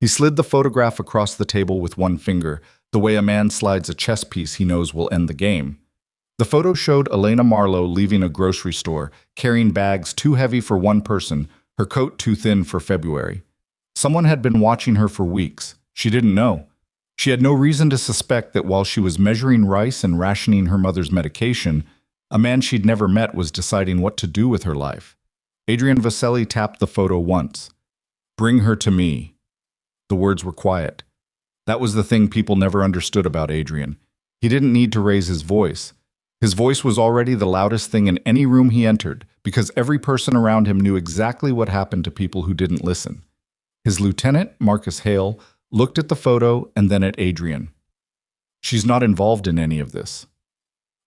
He slid the photograph across the table with one finger, the way a man slides a chess piece he knows will end the game. The photo showed Elena Marlowe leaving a grocery store, carrying bags too heavy for one person, her coat too thin for February. Someone had been watching her for weeks. She didn't know. She had no reason to suspect that while she was measuring rice and rationing her mother's medication, a man she'd never met was deciding what to do with her life. Adrian Vaselli tapped the photo once. "Bring her to me." The words were quiet. That was the thing people never understood about Adrian. He didn't need to raise his voice. His voice was already the loudest thing in any room he entered, because every person around him knew exactly what happened to people who didn't listen. His lieutenant, Marcus Hale, looked at the photo and then at Adrian. "She's not involved in any of this.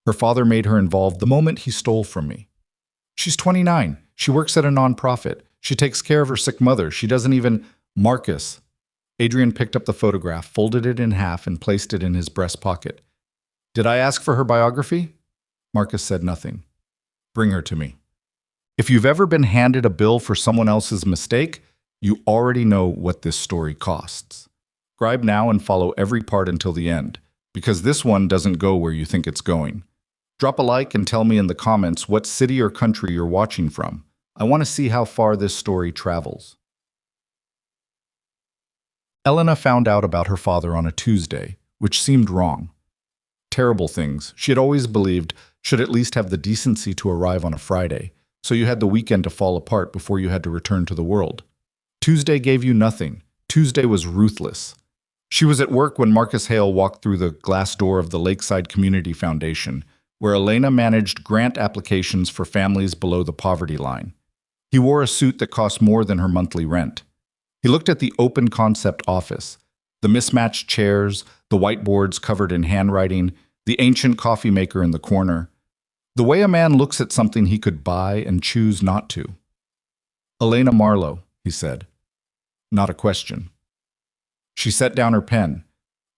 Her father made her involved the moment he stole from me. She's 29. She works at a nonprofit. She takes care of her sick mother. She doesn't even—" "Marcus." Adrian picked up the photograph, folded it in half, and placed it in his breast pocket. "Did I ask for her biography?" Marcus said nothing. "Bring her to me." If you've ever been handed a bill for someone else's mistake, you already know what this story costs. Subscribe now and follow every part until the end, because this one doesn't go where you think it's going. Drop a like and tell me in the comments what city or country you're watching from. I want to see how far this story travels. Elena found out about her father on a Tuesday, which seemed wrong. Terrible things, she had always believed, should at least have the decency to arrive on a Friday, so you had the weekend to fall apart before you had to return to the world. Tuesday gave you nothing. Tuesday was ruthless. She was at work when Marcus Hale walked through the glass door of the Lakeside Community Foundation, where Elena managed grant applications for families below the poverty line. He wore a suit that cost more than her monthly rent. He looked at the open concept office, the mismatched chairs, the whiteboards covered in handwriting, the ancient coffee maker in the corner. The way a man looks at something he could buy and choose not to. "Elena Marlowe," he said. Not a question. She set down her pen.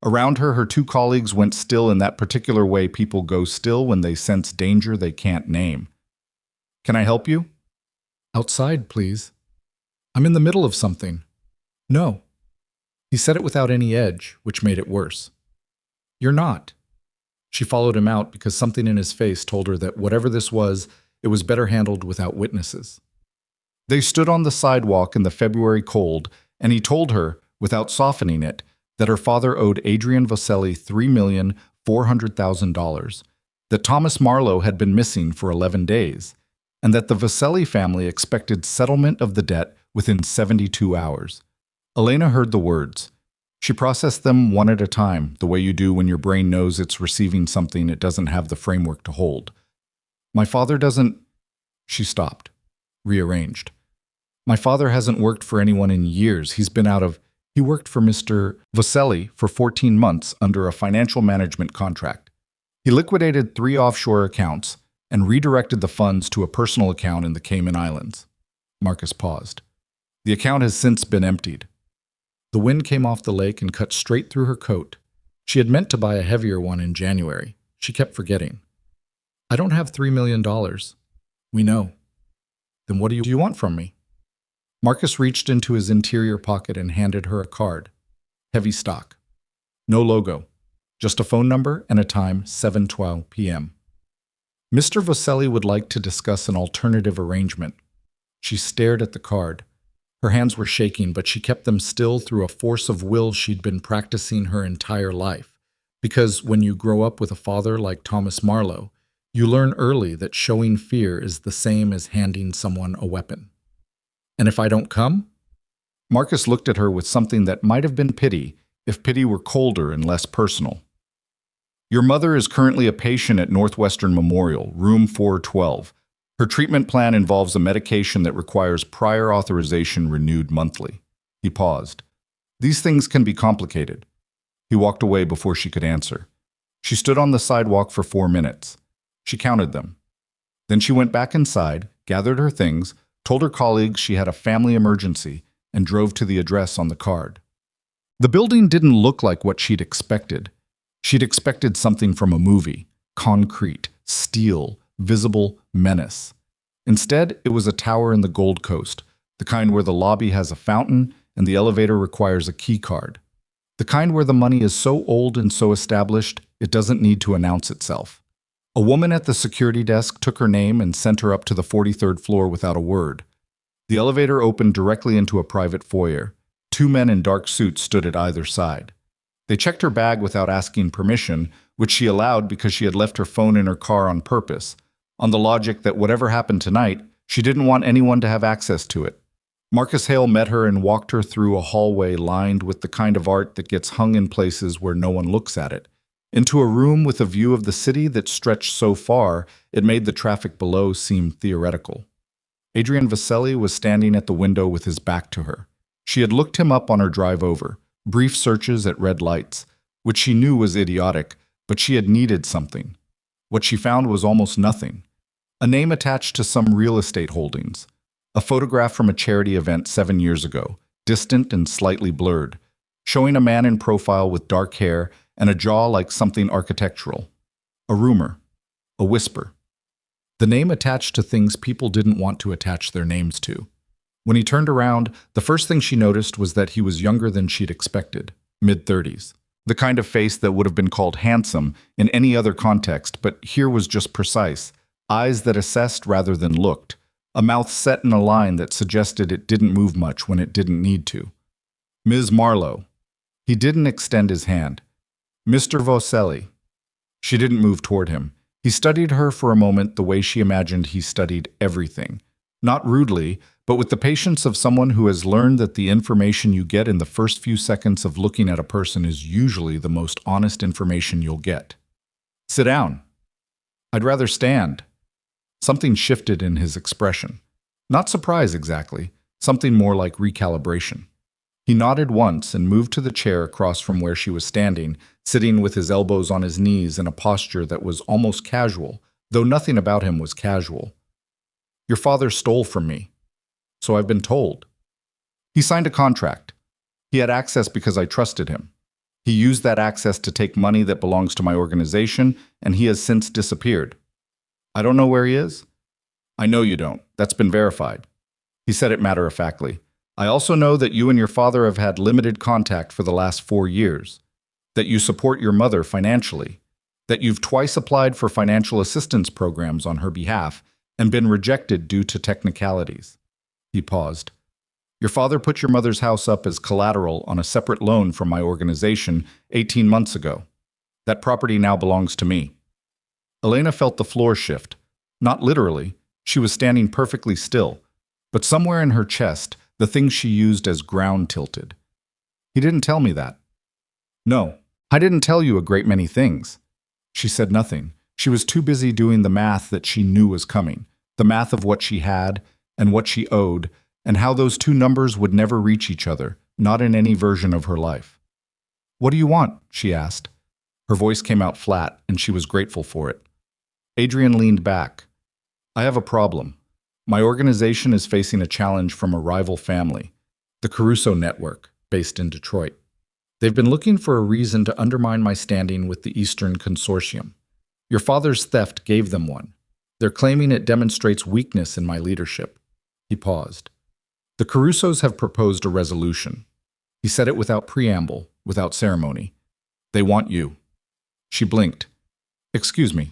Around her, her two colleagues went still in that particular way people go still when they sense danger they can't name. "Can I help you?" "Outside, please. I'm in the middle of something." "No." He said it without any edge, which made it worse. "You're not." She followed him out because something in his face told her that whatever this was, it was better handled without witnesses. They stood on the sidewalk in the February cold, and he told her, without softening it, that her father owed Adrian Vaselli $3,400,000, that Thomas Marlowe had been missing for 11 days, and that the Vaselli family expected settlement of the debt within 72 hours. Elena heard the words. She processed them one at a time, the way you do when your brain knows it's receiving something it doesn't have the framework to hold. "My father doesn't—" She stopped, rearranged. "My father hasn't worked for anyone in years. He worked for Mr. Vaselli for 14 months under a financial management contract. He liquidated 3 offshore accounts and redirected the funds to a personal account in the Cayman Islands." Marcus paused. "The account has since been emptied." The wind came off the lake and cut straight through her coat. She had meant to buy a heavier one in January. She kept forgetting. "I don't have $3 million. "We know." "Then what do you want from me?" Marcus reached into his interior pocket and handed her a card. Heavy stock. No logo. Just a phone number and a time, 7:12 p.m. "Mr. Vaselli would like to discuss an alternative arrangement." She stared at the card. Her hands were shaking, but she kept them still through a force of will she'd been practicing her entire life. Because when you grow up with a father like Thomas Marlowe, you learn early that showing fear is the same as handing someone a weapon. "And if I don't come?" Marcus looked at her with something that might have been pity, if pity were colder and less personal. "Your mother is currently a patient at Northwestern Memorial, room 412. Her treatment plan involves a medication that requires prior authorization renewed monthly." He paused. "These things can be complicated." He walked away before she could answer. She stood on the sidewalk for 4 minutes. She counted them. Then she went back inside, gathered her things, told her colleagues she had a family emergency, and drove to the address on the card. The building didn't look like what she'd expected. She'd expected something from a movie. Concrete, steel, visible menace. Instead, it was a tower in the Gold Coast, the kind where the lobby has a fountain and the elevator requires a key card. The kind where the money is so old and so established, it doesn't need to announce itself. A woman at the security desk took her name and sent her up to the 43rd floor without a word. The elevator opened directly into a private foyer. Two men in dark suits stood at either side. They checked her bag without asking permission, which she allowed because she had left her phone in her car on purpose, on the logic that whatever happened tonight, she didn't want anyone to have access to it. Marcus Hale met her and walked her through a hallway lined with the kind of art that gets hung in places where no one looks at it, into a room with a view of the city that stretched so far it made the traffic below seem theoretical. Adrian Vaselli was standing at the window with his back to her. She had looked him up on her drive over, brief searches at red lights, which she knew was idiotic, but she had needed something. What she found was almost nothing. A name attached to some real estate holdings. A photograph from a charity event 7 years ago, distant and slightly blurred, showing a man in profile with dark hair and a jaw like something architectural. A rumor. A whisper. The name attached to things people didn't want to attach their names to. When he turned around, the first thing she noticed was that he was younger than she'd expected, mid-30s. The kind of face that would have been called handsome in any other context, but here was just precise. Eyes that assessed rather than looked. A mouth set in a line that suggested it didn't move much when it didn't need to. Ms. Marlowe. He didn't extend his hand. Mr. Vaselli. She didn't move toward him. He studied her for a moment the way she imagined he studied everything. Not rudely, but with the patience of someone who has learned that the information you get in the first few seconds of looking at a person is usually the most honest information you'll get. Sit down. I'd rather stand. Something shifted in his expression. Not surprise exactly, something more like recalibration. He nodded once and moved to the chair across from where she was standing, sitting with his elbows on his knees in a posture that was almost casual, though nothing about him was casual. Your father stole from me. So I've been told. He signed a contract. He had access because I trusted him. He used that access to take money that belongs to my organization, and he has since disappeared. I don't know where he is. I know you don't. That's been verified. He said it matter-of-factly. I also know that you and your father have had limited contact for the last 4 years, that you support your mother financially, that you've twice applied for financial assistance programs on her behalf and been rejected due to technicalities. He paused. Your father put your mother's house up as collateral on a separate loan from my organization 18 months ago. That property now belongs to me. Elena felt the floor shift. Not literally. She was standing perfectly still. But somewhere in her chest, the thing she used as ground tilted. He didn't tell me that. No, I didn't tell you a great many things. She said nothing. She was too busy doing the math that she knew was coming. The math of what she had and what she owed, and how those two numbers would never reach each other, not in any version of her life. What do you want? She asked. Her voice came out flat, and she was grateful for it. Adrian leaned back. I have a problem. My organization is facing a challenge from a rival family, the Caruso Network, based in Detroit. They've been looking for a reason to undermine my standing with the Eastern Consortium. Your father's theft gave them one. They're claiming it demonstrates weakness in my leadership. He paused. The Carusos have proposed a resolution. He said it without preamble, without ceremony. They want you. She blinked. Excuse me.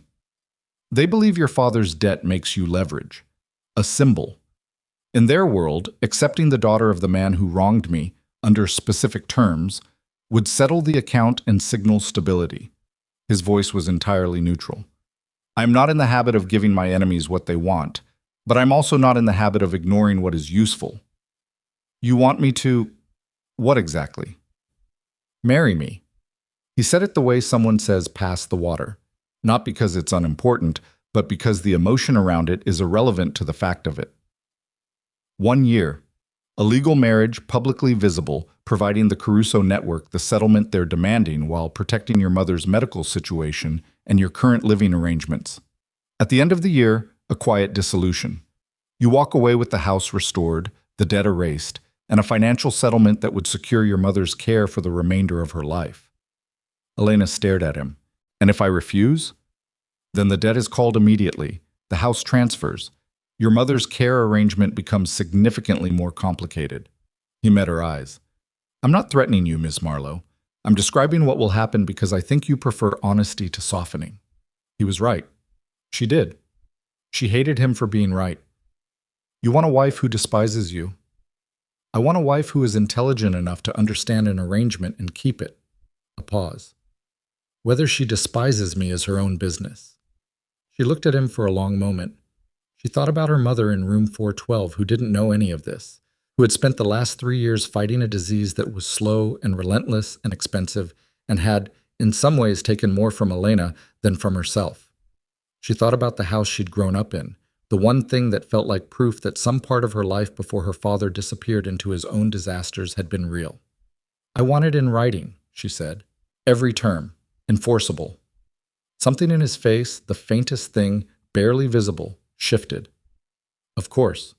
They believe your father's debt makes you leverage. A symbol. In their world, accepting the daughter of the man who wronged me, under specific terms, would settle the account and signal stability. His voice was entirely neutral. I'm not in the habit of giving my enemies what they want, but I'm also not in the habit of ignoring what is useful. You want me to... What exactly? Marry me. He said it the way someone says pass the water. Not because it's unimportant, but because the emotion around it is irrelevant to the fact of it. 1 year. A legal marriage, publicly visible, providing the Caruso Network the settlement they're demanding while protecting your mother's medical situation and your current living arrangements. At the end of the year, a quiet dissolution. You walk away with the house restored, the debt erased, and a financial settlement that would secure your mother's care for the remainder of her life. Elena stared at him. And if I refuse? Then the debt is called immediately. The house transfers. Your mother's care arrangement becomes significantly more complicated. He met her eyes. I'm not threatening you, Miss Marlowe. I'm describing what will happen because I think you prefer honesty to softening. He was right. She did. She hated him for being right. You want a wife who despises you. I want a wife who is intelligent enough to understand an arrangement and keep it. A pause. Whether she despises me is her own business. She looked at him for a long moment. She thought about her mother in room 412 who didn't know any of this, who had spent the last 3 years fighting a disease that was slow and relentless and expensive and had, in some ways, taken more from Elena than from herself. She thought about the house she'd grown up in, the one thing that felt like proof that some part of her life before her father disappeared into his own disasters had been real. I want it in writing, she said. Every term. Enforceable. Something in his face, the faintest thing, barely visible, shifted. Of course.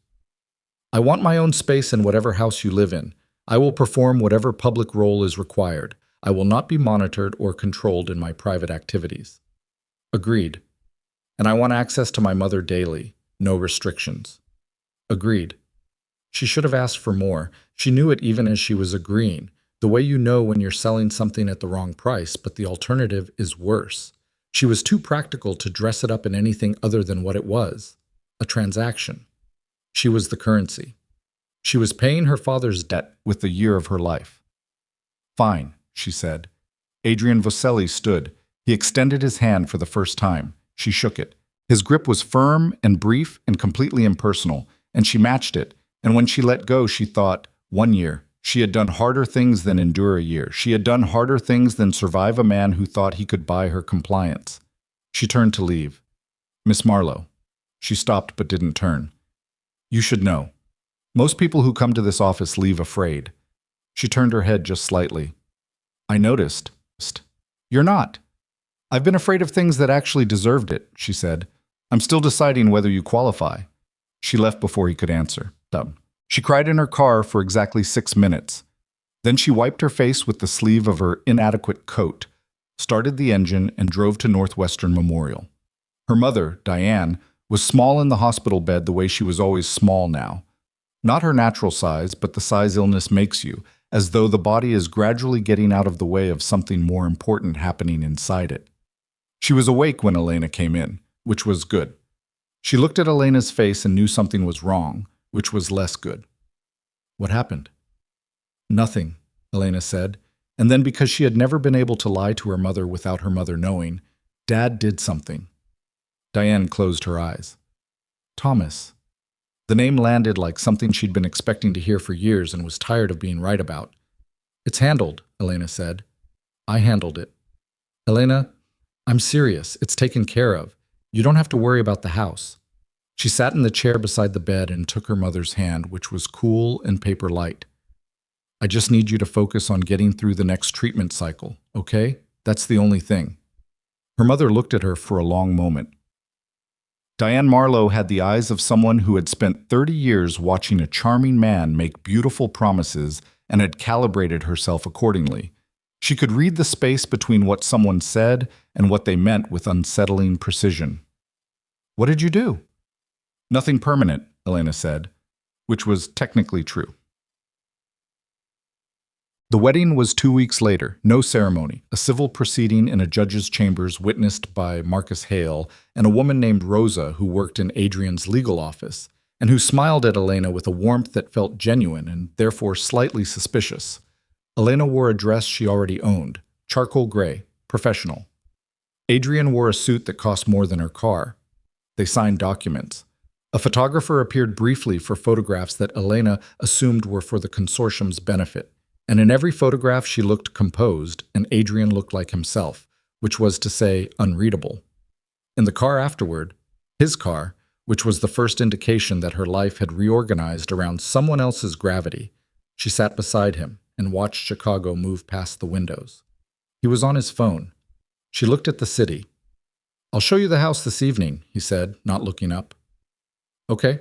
I want my own space in whatever house you live in. I will perform whatever public role is required. I will not be monitored or controlled in my private activities. Agreed. And I want access to my mother daily. No restrictions. Agreed. She should have asked for more. She knew it even as she was agreeing. The way you know when you're selling something at the wrong price, but the alternative is worse. She was too practical to dress it up in anything other than what it was. A transaction. She was the currency. She was paying her father's debt with the year of her life. Fine, she said. Adrian Voselli stood. He extended his hand for the first time. She shook it. His grip was firm and brief and completely impersonal, and she matched it. And when she let go, she thought, 1 year. She had done harder things than endure a year. She had done harder things than survive a man who thought he could buy her compliance. She turned to leave. Miss Marlowe. She stopped but didn't turn. You should know. Most people who come to this office leave afraid. She turned her head just slightly. I noticed. You're not. I've been afraid of things that actually deserved it, she said. I'm still deciding whether you qualify. She left before he could answer. She cried in her car for exactly 6 minutes. Then she wiped her face with the sleeve of her inadequate coat, started the engine, and drove to Northwestern Memorial. Her mother, Diane, was small in the hospital bed the way she was always small now. Not her natural size, but the size illness makes you, as though the body is gradually getting out of the way of something more important happening inside it. She was awake when Elena came in, which was good. She looked at Elena's face and knew something was wrong, which was less good. What happened? Nothing, Elena said, and then because she had never been able to lie to her mother without her mother knowing, Dad did something. Diane closed her eyes. Thomas. The name landed like something she'd been expecting to hear for years and was tired of being right about. It's handled, Elena said. I handled it. Elena, I'm serious. It's taken care of. You don't have to worry about the house. She sat in the chair beside the bed and took her mother's hand, which was cool and paper light. I just need you to focus on getting through the next treatment cycle, okay? That's the only thing. Her mother looked at her for a long moment. Diane Marlowe had the eyes of someone who had spent 30 years watching a charming man make beautiful promises and had calibrated herself accordingly. She could read the space between what someone said and what they meant with unsettling precision. What did you do? Nothing permanent, Elena said, which was technically true. The wedding was 2 weeks later, no ceremony, a civil proceeding in a judge's chambers witnessed by Marcus Hale and a woman named Rosa who worked in Adrian's legal office, and who smiled at Elena with a warmth that felt genuine and therefore slightly suspicious. Elena wore a dress she already owned, charcoal gray, professional. Adrian wore a suit that cost more than her car. They signed documents. A photographer appeared briefly for photographs that Elena assumed were for the consortium's benefit, and in every photograph she looked composed and Adrian looked like himself, which was to say unreadable. In the car afterward, his car, which was the first indication that her life had reorganized around someone else's gravity, she sat beside him and watched Chicago move past the windows. He was on his phone. She looked at the city. I'll show you the house this evening, he said, not looking up. Okay.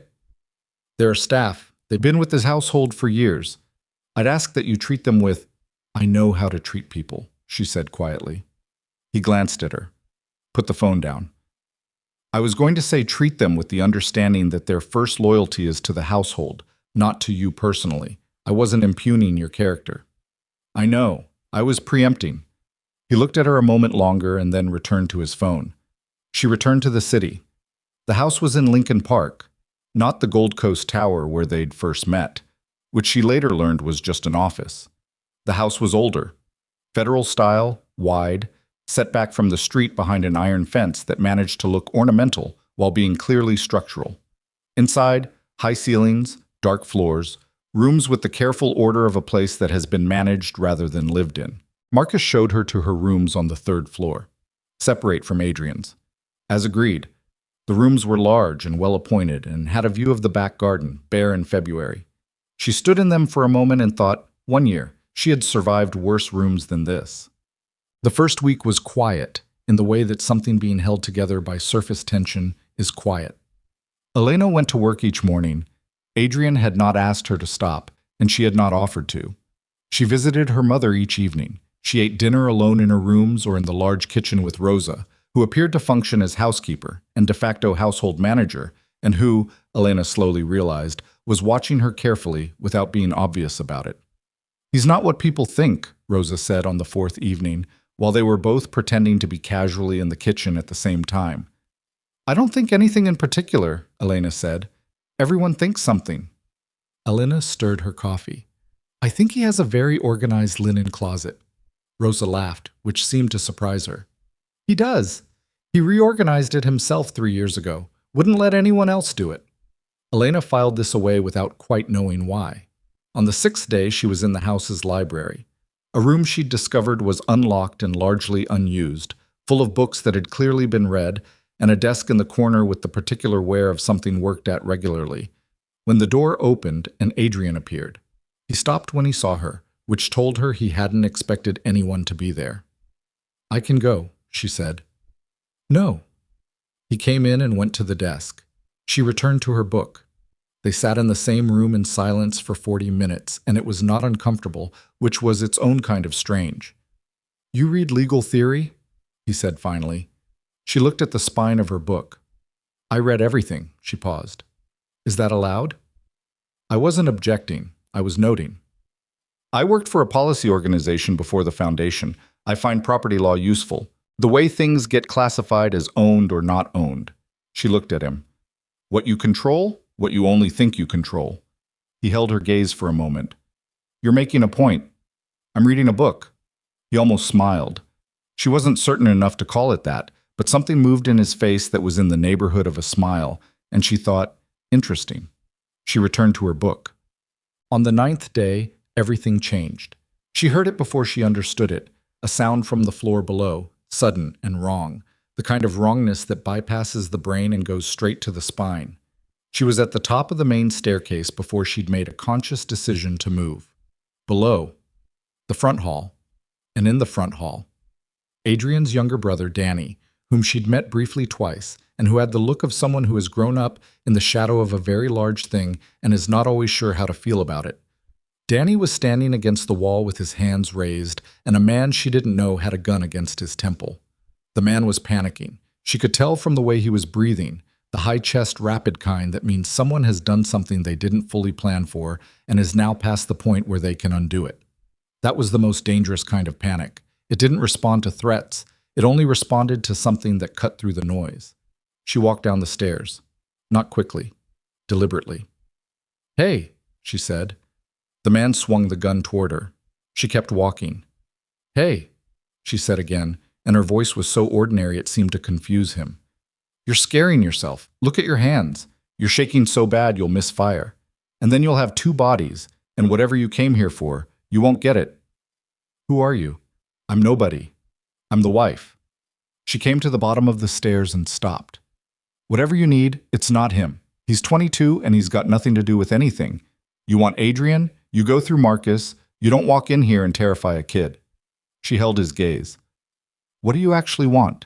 There are staff. They've been with this household for years. I'd ask that you treat them with, I know how to treat people, she said quietly. He glanced at her. Put the phone down. I was going to say treat them with the understanding that their first loyalty is to the household, not to you personally. I wasn't impugning your character. I know. I was preempting. He looked at her a moment longer and then returned to his phone. She returned to the city. The house was in Lincoln Park, not the Gold Coast Tower where they'd first met, which she later learned was just an office. The house was older, federal style, wide, set back from the street behind an iron fence that managed to look ornamental while being clearly structural. Inside, high ceilings, dark floors, rooms with the careful order of a place that has been managed rather than lived in. Marcus showed her to her rooms on the third floor, separate from Adrian's. As agreed, the rooms were large and well-appointed and had a view of the back garden, bare in February. She stood in them for a moment and thought, 1 year, she had survived worse rooms than this. The first week was quiet, in the way that something being held together by surface tension is quiet. Elena went to work each morning. Adrian had not asked her to stop, and she had not offered to. She visited her mother each evening. She ate dinner alone in her rooms or in the large kitchen with Rosa, who appeared to function as housekeeper and de facto household manager, and who, Elena slowly realized, was watching her carefully without being obvious about it. "He's not what people think," Rosa said on the fourth evening, while they were both pretending to be casually in the kitchen at the same time. "I don't think anything in particular," Elena said. "Everyone thinks something." Elena stirred her coffee. "I think he has a very organized linen closet." Rosa laughed, which seemed to surprise her. "He does. He reorganized it himself 3 years ago. Wouldn't let anyone else do it." Elena filed this away without quite knowing why. On the 6th day, she was in the house's library. A room she'd discovered was unlocked and largely unused, full of books that had clearly been read, and a desk in the corner with the particular wear of something worked at regularly. When the door opened and Adrian appeared, he stopped when he saw her, which told her he hadn't expected anyone to be there. "I can go," she said. "No." He came in and went to the desk. She returned to her book. They sat in the same room in silence for 40 minutes, and it was not uncomfortable, which was its own kind of strange. "You read legal theory?" he said finally. She looked at the spine of her book. "I read everything," she paused. "Is that allowed?" I wasn't objecting. I was noting. "I worked for a policy organization before the foundation. I find property law useful. The way things get classified as owned or not owned." She looked at him. "What you control, what you only think you control." He held her gaze for a moment. "You're making a point. I'm reading a book." He almost smiled. She wasn't certain enough to call it that, but something moved in his face that was in the neighborhood of a smile, and she thought, interesting. She returned to her book. On the 9th day, everything changed. She heard it before she understood it, a sound from the floor below, sudden and wrong, the kind of wrongness that bypasses the brain and goes straight to the spine. She was at the top of the main staircase before she'd made a conscious decision to move. Below, the front hall, and in the front hall, Adrian's younger brother, Danny, whom she'd met briefly twice, and who had the look of someone who has grown up in the shadow of a very large thing and is not always sure how to feel about it. Danny was standing against the wall with his hands raised, and a man she didn't know had a gun against his temple. The man was panicking. She could tell from the way he was breathing, the high-chest, rapid kind that means someone has done something they didn't fully plan for and is now past the point where they can undo it. That was the most dangerous kind of panic. It didn't respond to threats. It only responded to something that cut through the noise. She walked down the stairs. Not quickly. Deliberately. "Hey," she said. The man swung the gun toward her. She kept walking. "Hey," she said again, and her voice was so ordinary it seemed to confuse him. "You're scaring yourself. Look at your hands. You're shaking so bad you'll miss fire. And then you'll have 2 bodies, and whatever you came here for, you won't get it." "Who are you?" "I'm nobody. I'm the wife." She came to the bottom of the stairs and stopped. "Whatever you need, it's not him. He's 22 and he's got nothing to do with anything. You want Adrian? You go through Marcus. You don't walk in here and terrify a kid." She held his gaze. "What do you actually want?"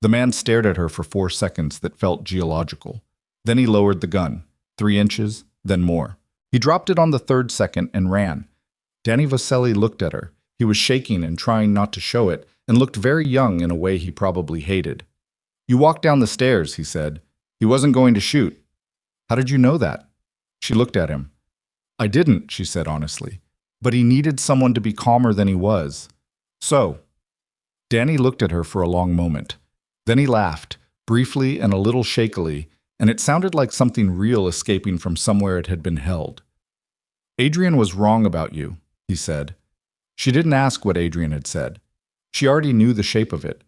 The man stared at her for 4 seconds that felt geological. Then he lowered the gun, 3 inches, then more. He dropped it on the 3rd second and ran. Danny Vaselli looked at her. He was shaking and trying not to show it, and looked very young in a way he probably hated. "You walked down the stairs," he said. "He wasn't going to shoot." "How did you know that?" She looked at him. I didn't, she said honestly. But he needed someone to be calmer than he was. So, Danny looked at her for a long moment. Then he laughed, briefly and a little shakily, and it sounded like something real escaping from somewhere it had been held. Adrian was wrong about you, he said. She didn't ask what Adrian had said. She already knew the shape of it.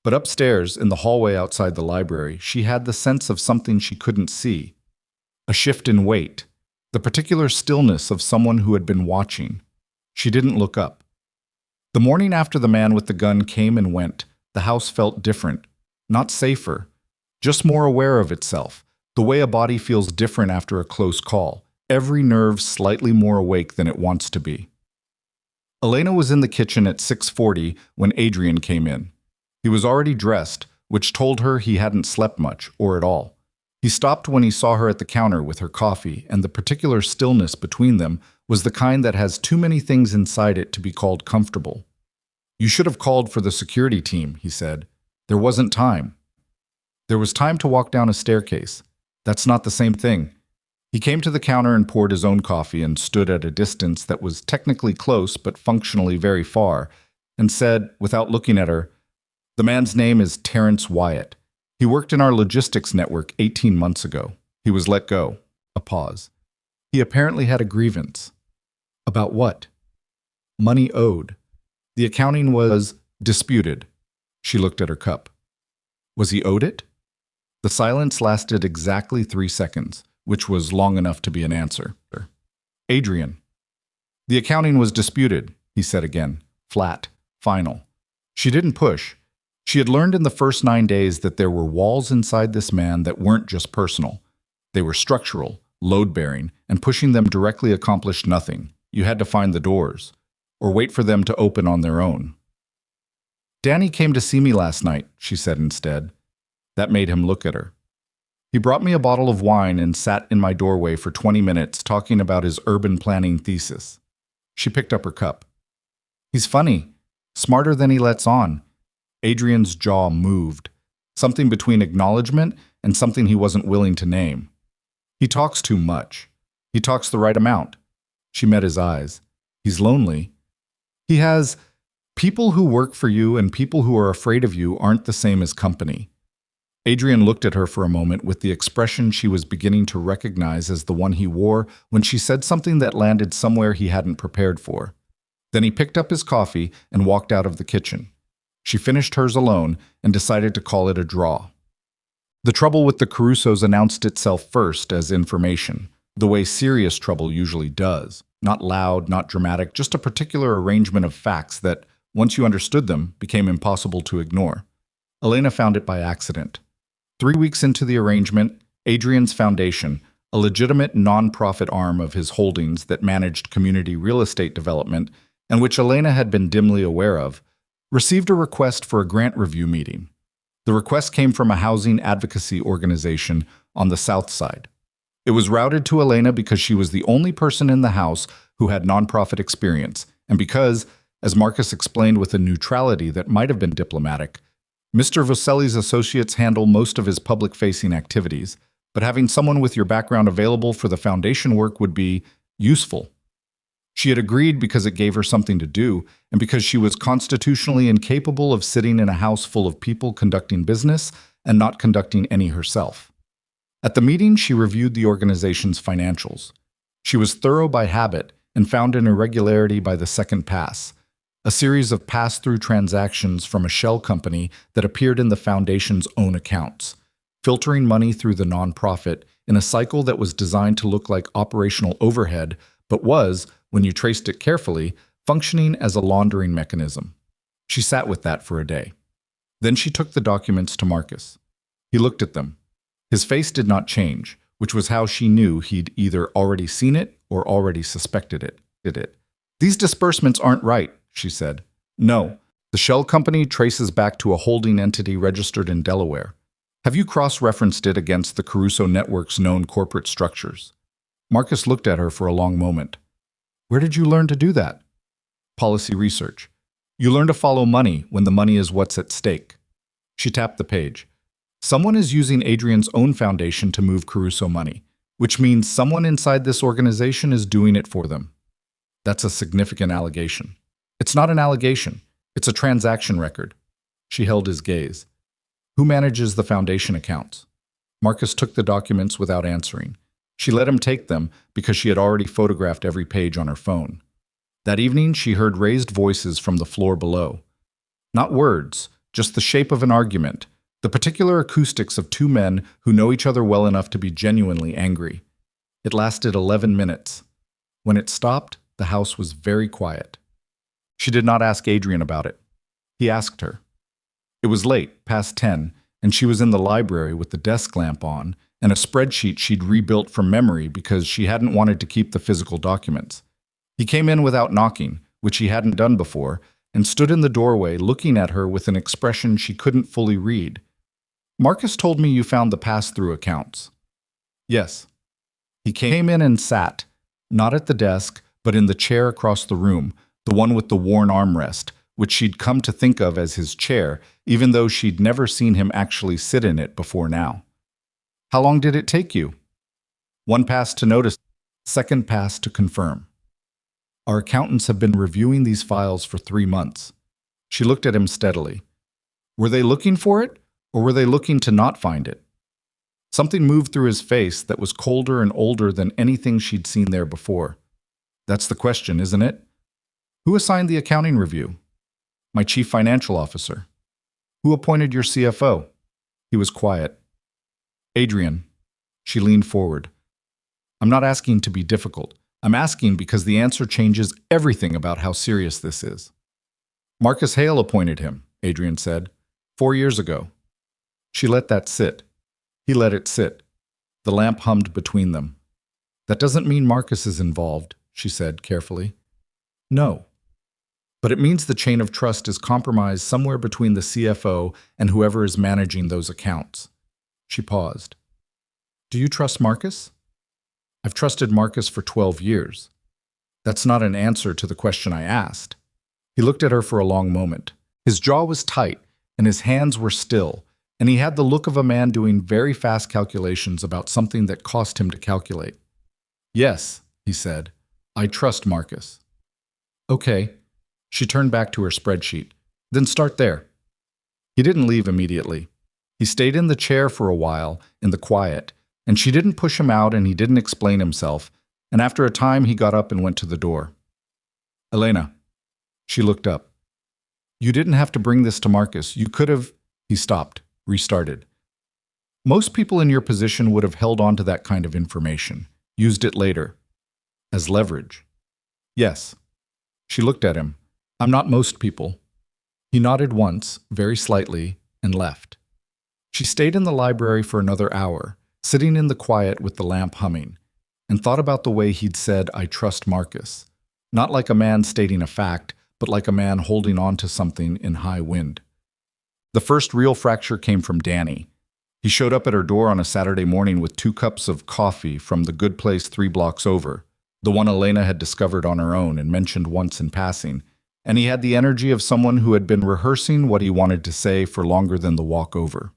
But upstairs, in the hallway outside the library, she had the sense of something she couldn't see. A shift in weight, the particular stillness of someone who had been watching. She didn't look up. The morning after the man with the gun came and went, the house felt different, not safer, just more aware of itself, the way a body feels different after a close call, every nerve slightly more awake than it wants to be. Elena was in the kitchen at 6:40 when Adrian came in. He was already dressed, which told her he hadn't slept much, or at all. He stopped when he saw her at the counter with her coffee, and the particular stillness between them was the kind that has too many things inside it to be called comfortable. You should have called for the security team, he said. There wasn't time. There was time to walk down a staircase. That's not the same thing. He came to the counter and poured his own coffee and stood at a distance that was technically close but functionally very far, and said, without looking at her, "The man's name is Terrence Wyatt. He worked in our logistics network 18 months ago. He was let go." A pause. He apparently had a grievance. About what? Money owed. The accounting was disputed. She looked at her cup. Was he owed it? The silence lasted exactly 3 seconds, which was long enough to be an answer. Adrian. The accounting was disputed, he said again, flat, final. She didn't push. She had learned in the first 9 days that there were walls inside this man that weren't just personal. They were structural, load-bearing, and pushing them directly accomplished nothing. You had to find the doors, or wait for them to open on their own. Danny came to see me last night, she said instead. That made him look at her. He brought me a bottle of wine and sat in my doorway for 20 minutes talking about his urban planning thesis. She picked up her cup. He's funny, smarter than he lets on. Adrian's jaw moved, something between acknowledgement and something he wasn't willing to name. He talks too much. He talks the right amount. She met his eyes. He's lonely. He has people who work for you and people who are afraid of you aren't the same as company. Adrian looked at her for a moment with the expression she was beginning to recognize as the one he wore when she said something that landed somewhere he hadn't prepared for. Then he picked up his coffee and walked out of the kitchen. She finished hers alone and decided to call it a draw. The trouble with the Carusos announced itself first as information, the way serious trouble usually does. Not loud, not dramatic, just a particular arrangement of facts that, once you understood them, became impossible to ignore. Elena found it by accident. 3 weeks into the arrangement, Adrian's Foundation, a legitimate non-profit arm of his holdings that managed community real estate development and which Elena had been dimly aware of, received a request for a grant review meeting. The request came from a housing advocacy organization on the South Side. It was routed to Elena because she was the only person in the house who had nonprofit experience, and because, as Marcus explained with a neutrality that might have been diplomatic, Mr. Voselli's associates handle most of his public-facing activities, but having someone with your background available for the foundation work would be useful. She had agreed because it gave her something to do, and because she was constitutionally incapable of sitting in a house full of people conducting business and not conducting any herself. At the meeting, she reviewed the organization's financials. She was thorough by habit and found an irregularity by the second pass, a series of pass-through transactions from a shell company that appeared in the foundation's own accounts, filtering money through the nonprofit in a cycle that was designed to look like operational overhead, but was, when you traced it carefully, functioning as a laundering mechanism. She sat with that for a day. Then she took the documents to Marcus. He looked at them. His face did not change, which was how she knew he'd either already seen it or already suspected it. These disbursements aren't right, she said. No, the shell company traces back to a holding entity registered in Delaware. Have you cross-referenced it against the Caruso network's known corporate structures? Marcus looked at her for a long moment. Where did you learn to do that? Policy research. You learn to follow money when the money is what's at stake. She tapped the page. Someone is using Adrian's own foundation to move Caruso money. which means someone inside this organization is doing it for them. That's a significant allegation. It's not an allegation. It's a transaction record. She held his gaze. Who manages the foundation accounts? Marcus took the documents without answering. She let him take them because she had already photographed every page on her phone. That evening, she heard raised voices from the floor below. Not words, just the shape of an argument, the particular acoustics of two men who know each other well enough to be genuinely angry. It lasted 11 minutes. When it stopped, the house was very quiet. She did not ask Adrian about it. He asked her. It was late, past 10, and she was in the library with the desk lamp on and a spreadsheet she'd rebuilt from memory because she hadn't wanted to keep the physical documents. He came in without knocking, which he hadn't done before, and stood in the doorway looking at her with an expression she couldn't fully read. Marcus told me you found the pass-through accounts. Yes. He came in and sat, not at the desk, but in the chair across the room, the one with the worn armrest, which she'd come to think of as his chair, even though she'd never seen him actually sit in it before now. How long did it take you? One pass to notice, second pass to confirm. Our accountants have been reviewing these files for 3 months. She looked at him steadily. Were they looking for it, or were they looking to not find it? Something moved through his face that was colder and older than anything she'd seen there before. That's the question, isn't it? Who assigned the accounting review? My chief financial officer. Who appointed your CFO? He was quiet. Adrian. She leaned forward. I'm not asking to be difficult. I'm asking because the answer changes everything about how serious this is. Marcus Hale appointed him, Adrian said, 4 years ago. She let that sit. He let it sit. The lamp hummed between them. That doesn't mean Marcus is involved, she said carefully. No. But it means the chain of trust is compromised somewhere between the CFO and whoever is managing those accounts. She paused. Do you trust Marcus? I've trusted Marcus for 12 years. That's not an answer to the question I asked. He looked at her for a long moment. His jaw was tight, and his hands were still, and he had the look of a man doing very fast calculations about something that cost him to calculate. Yes, he said, I trust Marcus. Okay. She turned back to her spreadsheet. Then start there. He didn't leave immediately. He stayed in the chair for a while, in the quiet, and she didn't push him out and he didn't explain himself, and after a time he got up and went to the door. Elena. She looked up. You didn't have to bring this to Marcus. You could have… He stopped, restarted. Most people in your position would have held on to that kind of information, used it later. As leverage. Yes. She looked at him. I'm not most people. He nodded once, very slightly, and left. She stayed in the library for another hour, sitting in the quiet with the lamp humming, and thought about the way he'd said, I trust Marcus. Not like a man stating a fact, but like a man holding on to something in high wind. The first real fracture came from Danny. He showed up at her door on a Saturday morning with 2 cups of coffee from the good place 3 blocks over, the one Elena had discovered on her own and mentioned once in passing, and he had the energy of someone who had been rehearsing what he wanted to say for longer than the walk over.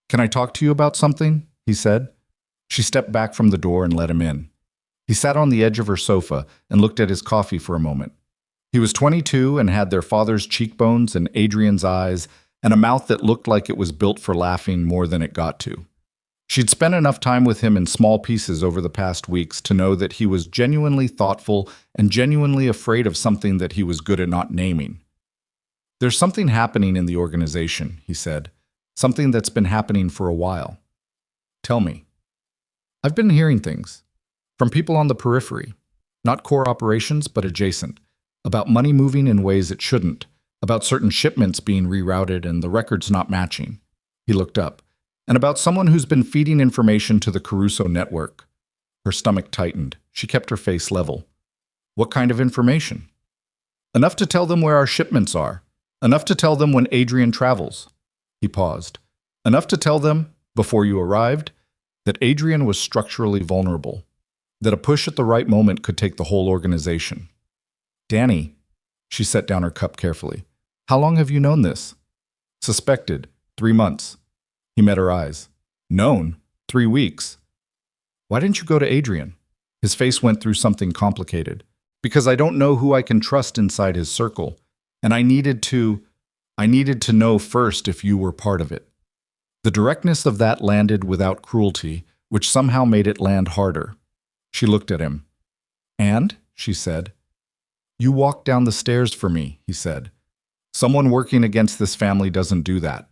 Can I talk to you about something? He said. She stepped back from the door and let him in. He sat on the edge of her sofa and looked at his coffee for a moment. He was 22 and had their father's cheekbones and Adrian's eyes and a mouth that looked like it was built for laughing more than it got to. She'd spent enough time with him in small pieces over the past weeks to know that he was genuinely thoughtful and genuinely afraid of something that he was good at not naming. There's something happening in the organization, he said. Something that's been happening for a while. Tell me. I've been hearing things. From people on the periphery. Not core operations, but adjacent. About money moving in ways it shouldn't. About certain shipments being rerouted and the records not matching. He looked up. And about someone who's been feeding information to the Caruso network. Her stomach tightened. She kept her face level. What kind of information? Enough to tell them where our shipments are. Enough to tell them when Adrian travels. He paused. Enough to tell them, before you arrived, that Adrian was structurally vulnerable. That a push at the right moment could take the whole organization. Danny, she set down her cup carefully. How long have you known this? Suspected. 3 months. He met her eyes. Known? 3 weeks. Why didn't you go to Adrian? His face went through something complicated. Because I don't know who I can trust inside his circle, and I needed to know first if you were part of it. The directness of that landed without cruelty, which somehow made it land harder. She looked at him. And, she said, you walked down the stairs for me, he said. Someone working against this family doesn't do that.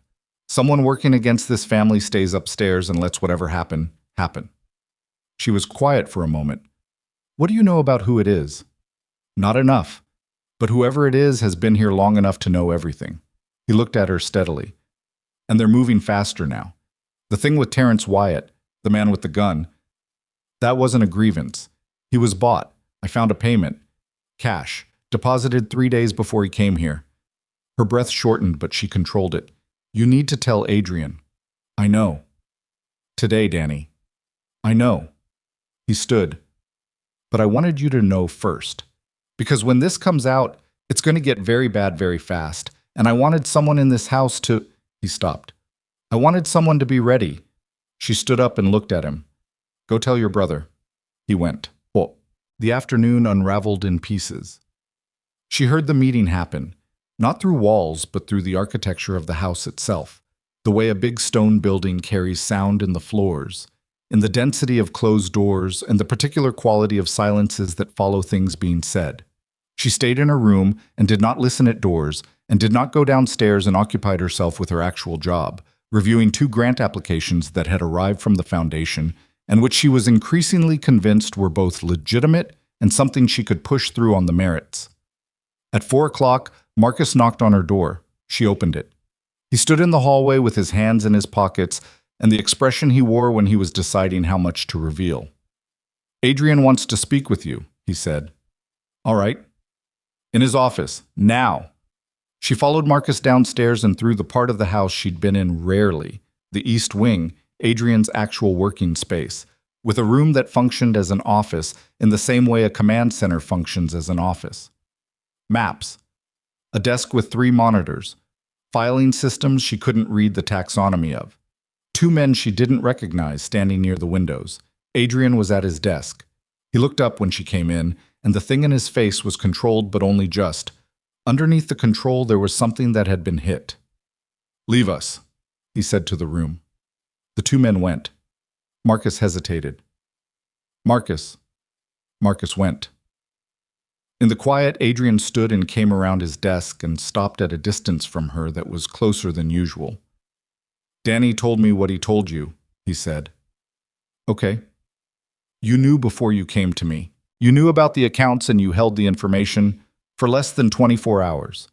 Someone working against this family stays upstairs and lets whatever happen, happen. She was quiet for a moment. What do you know about who it is? Not enough. But whoever it is has been here long enough to know everything. He looked at her steadily. And they're moving faster now. The thing with Terrence Wyatt, the man with the gun, that wasn't a grievance. He was bought. I found a payment. Cash. Deposited 3 days before he came here. Her breath shortened, but she controlled it. You need to tell Adrian. I know. Today, Danny. I know. He stood. But I wanted you to know first. Because when this comes out, it's going to get very bad very fast. And I wanted someone in this house to... He stopped. I wanted someone to be ready. She stood up and looked at him. Go tell your brother. He went. Oh. The afternoon unraveled in pieces. She heard the meeting happen, not through walls, but through the architecture of the house itself, the way a big stone building carries sound in the floors, in the density of closed doors, and the particular quality of silences that follow things being said. She stayed in her room and did not listen at doors, and did not go downstairs and occupied herself with her actual job, reviewing 2 grant applications that had arrived from the foundation and which she was increasingly convinced were both legitimate and something she could push through on the merits. At 4 o'clock, Marcus knocked on her door. She opened it. He stood in the hallway with his hands in his pockets and the expression he wore when he was deciding how much to reveal. Adrian wants to speak with you, he said. All right. In his office, now. She followed Marcus downstairs and through the part of the house she'd been in rarely, the East Wing, Adrian's actual working space, with a room that functioned as an office in the same way a command center functions as an office. Maps. A desk with 3 monitors. Filing systems she couldn't read the taxonomy of. 2 men she didn't recognize standing near the windows. Adrian was at his desk. He looked up when she came in, and the thing in his face was controlled but only just. Underneath the control there was something that had been hit. Leave us, he said to the room. The 2 men went. Marcus hesitated. Marcus. Marcus went. In the quiet, Adrian stood and came around his desk and stopped at a distance from her that was closer than usual. Danny told me what he told you, he said. Okay. You knew before you came to me. You knew about the accounts and you held the information for less than 24 hours.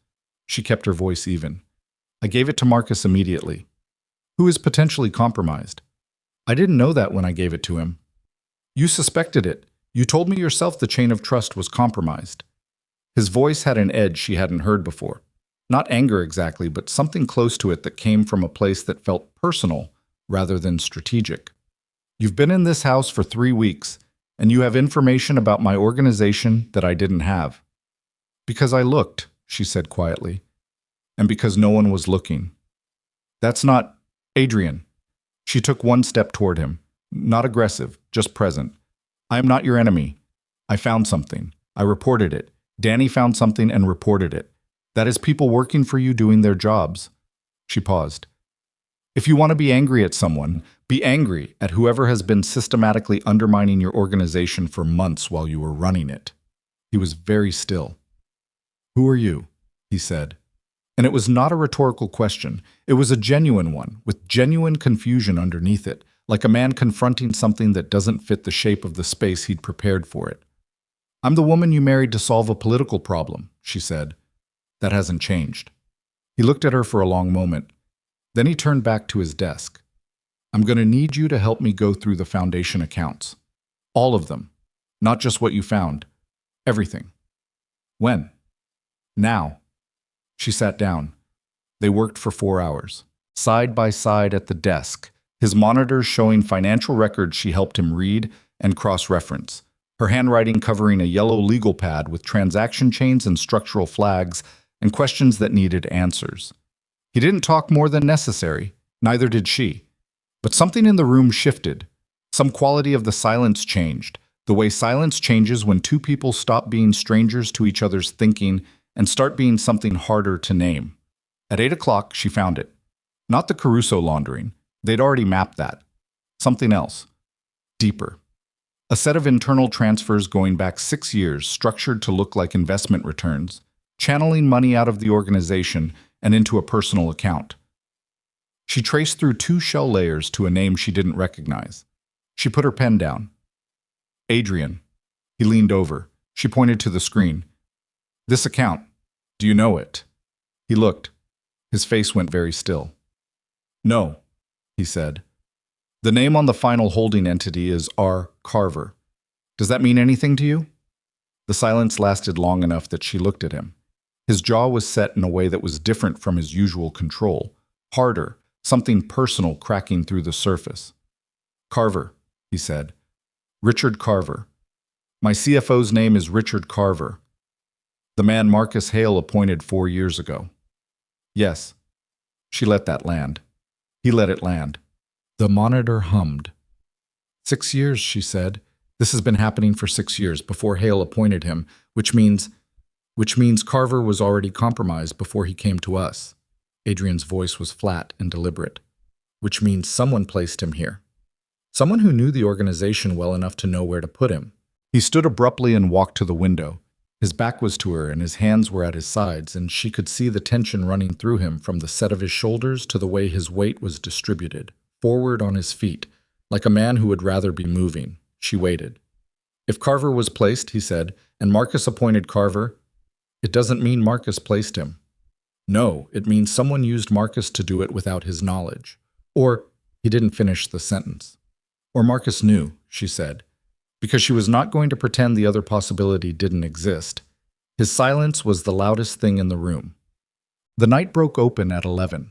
She kept her voice even. I gave it to Marcus immediately. Who is potentially compromised? I didn't know that when I gave it to him. You suspected it. You told me yourself the chain of trust was compromised. His voice had an edge she hadn't heard before. Not anger exactly, but something close to it that came from a place that felt personal rather than strategic. You've been in this house for 3 weeks, and you have information about my organization that I didn't have. Because I looked, she said quietly, and because no one was looking. That's not Adrian. She took 1 step toward him, not aggressive, just present. I am not your enemy. I found something. I reported it. Danny found something and reported it. That is people working for you doing their jobs. She paused. If you want to be angry at someone, be angry at whoever has been systematically undermining your organization for months while you were running it. He was very still. Who are you? He said. And it was not a rhetorical question. It was a genuine one, with genuine confusion underneath it, like a man confronting something that doesn't fit the shape of the space he'd prepared for it. I'm the woman you married to solve a political problem, she said. That hasn't changed. He looked at her for a long moment. Then he turned back to his desk. I'm going to need you to help me go through the foundation accounts. All of them. Not just what you found. Everything. When? Now. She sat down. They worked for 4 hours, side by side at the desk, his monitors showing financial records she helped him read and cross-reference, her handwriting covering a yellow legal pad with transaction chains and structural flags and questions that needed answers. He didn't talk more than necessary, neither did she. But something in the room shifted. Some quality of the silence changed, the way silence changes when two people stop being strangers to each other's thinking and start being something harder to name. At 8 o'clock, she found it. Not the Caruso laundering. They'd already mapped that. Something else. Deeper. A set of internal transfers going back 6 years, structured to look like investment returns, channeling money out of the organization and into a personal account. She traced through 2 shell layers to a name she didn't recognize. She put her pen down. Adrian. He leaned over. She pointed to the screen. This account. Do you know it? He looked. His face went very still. No, he said. The name on the final holding entity is R. Carver. Does that mean anything to you? The silence lasted long enough that she looked at him. His jaw was set in a way that was different from his usual control, harder, something personal cracking through the surface. Carver, he said. Richard Carver. My CFO's name is Richard Carver. The man Marcus Hale appointed 4 years ago. Yes. She let that land. He let it land. The monitor hummed. 6 years, she said. This has been happening for 6 years before Hale appointed him, which means Carver was already compromised before he came to us. Adrian's voice was flat and deliberate. Which means someone placed him here. Someone who knew the organization well enough to know where to put him. He stood abruptly and walked to the window. His back was to her and his hands were at his sides, and she could see the tension running through him from the set of his shoulders to the way his weight was distributed, forward on his feet, like a man who would rather be moving. She waited. If Carver was placed, he said, and Marcus appointed Carver, it doesn't mean Marcus placed him. No, it means someone used Marcus to do it without his knowledge. Or, he didn't finish the sentence. Or Marcus knew, she said, because she was not going to pretend the other possibility didn't exist. His silence was the loudest thing in the room. The night broke open at 11.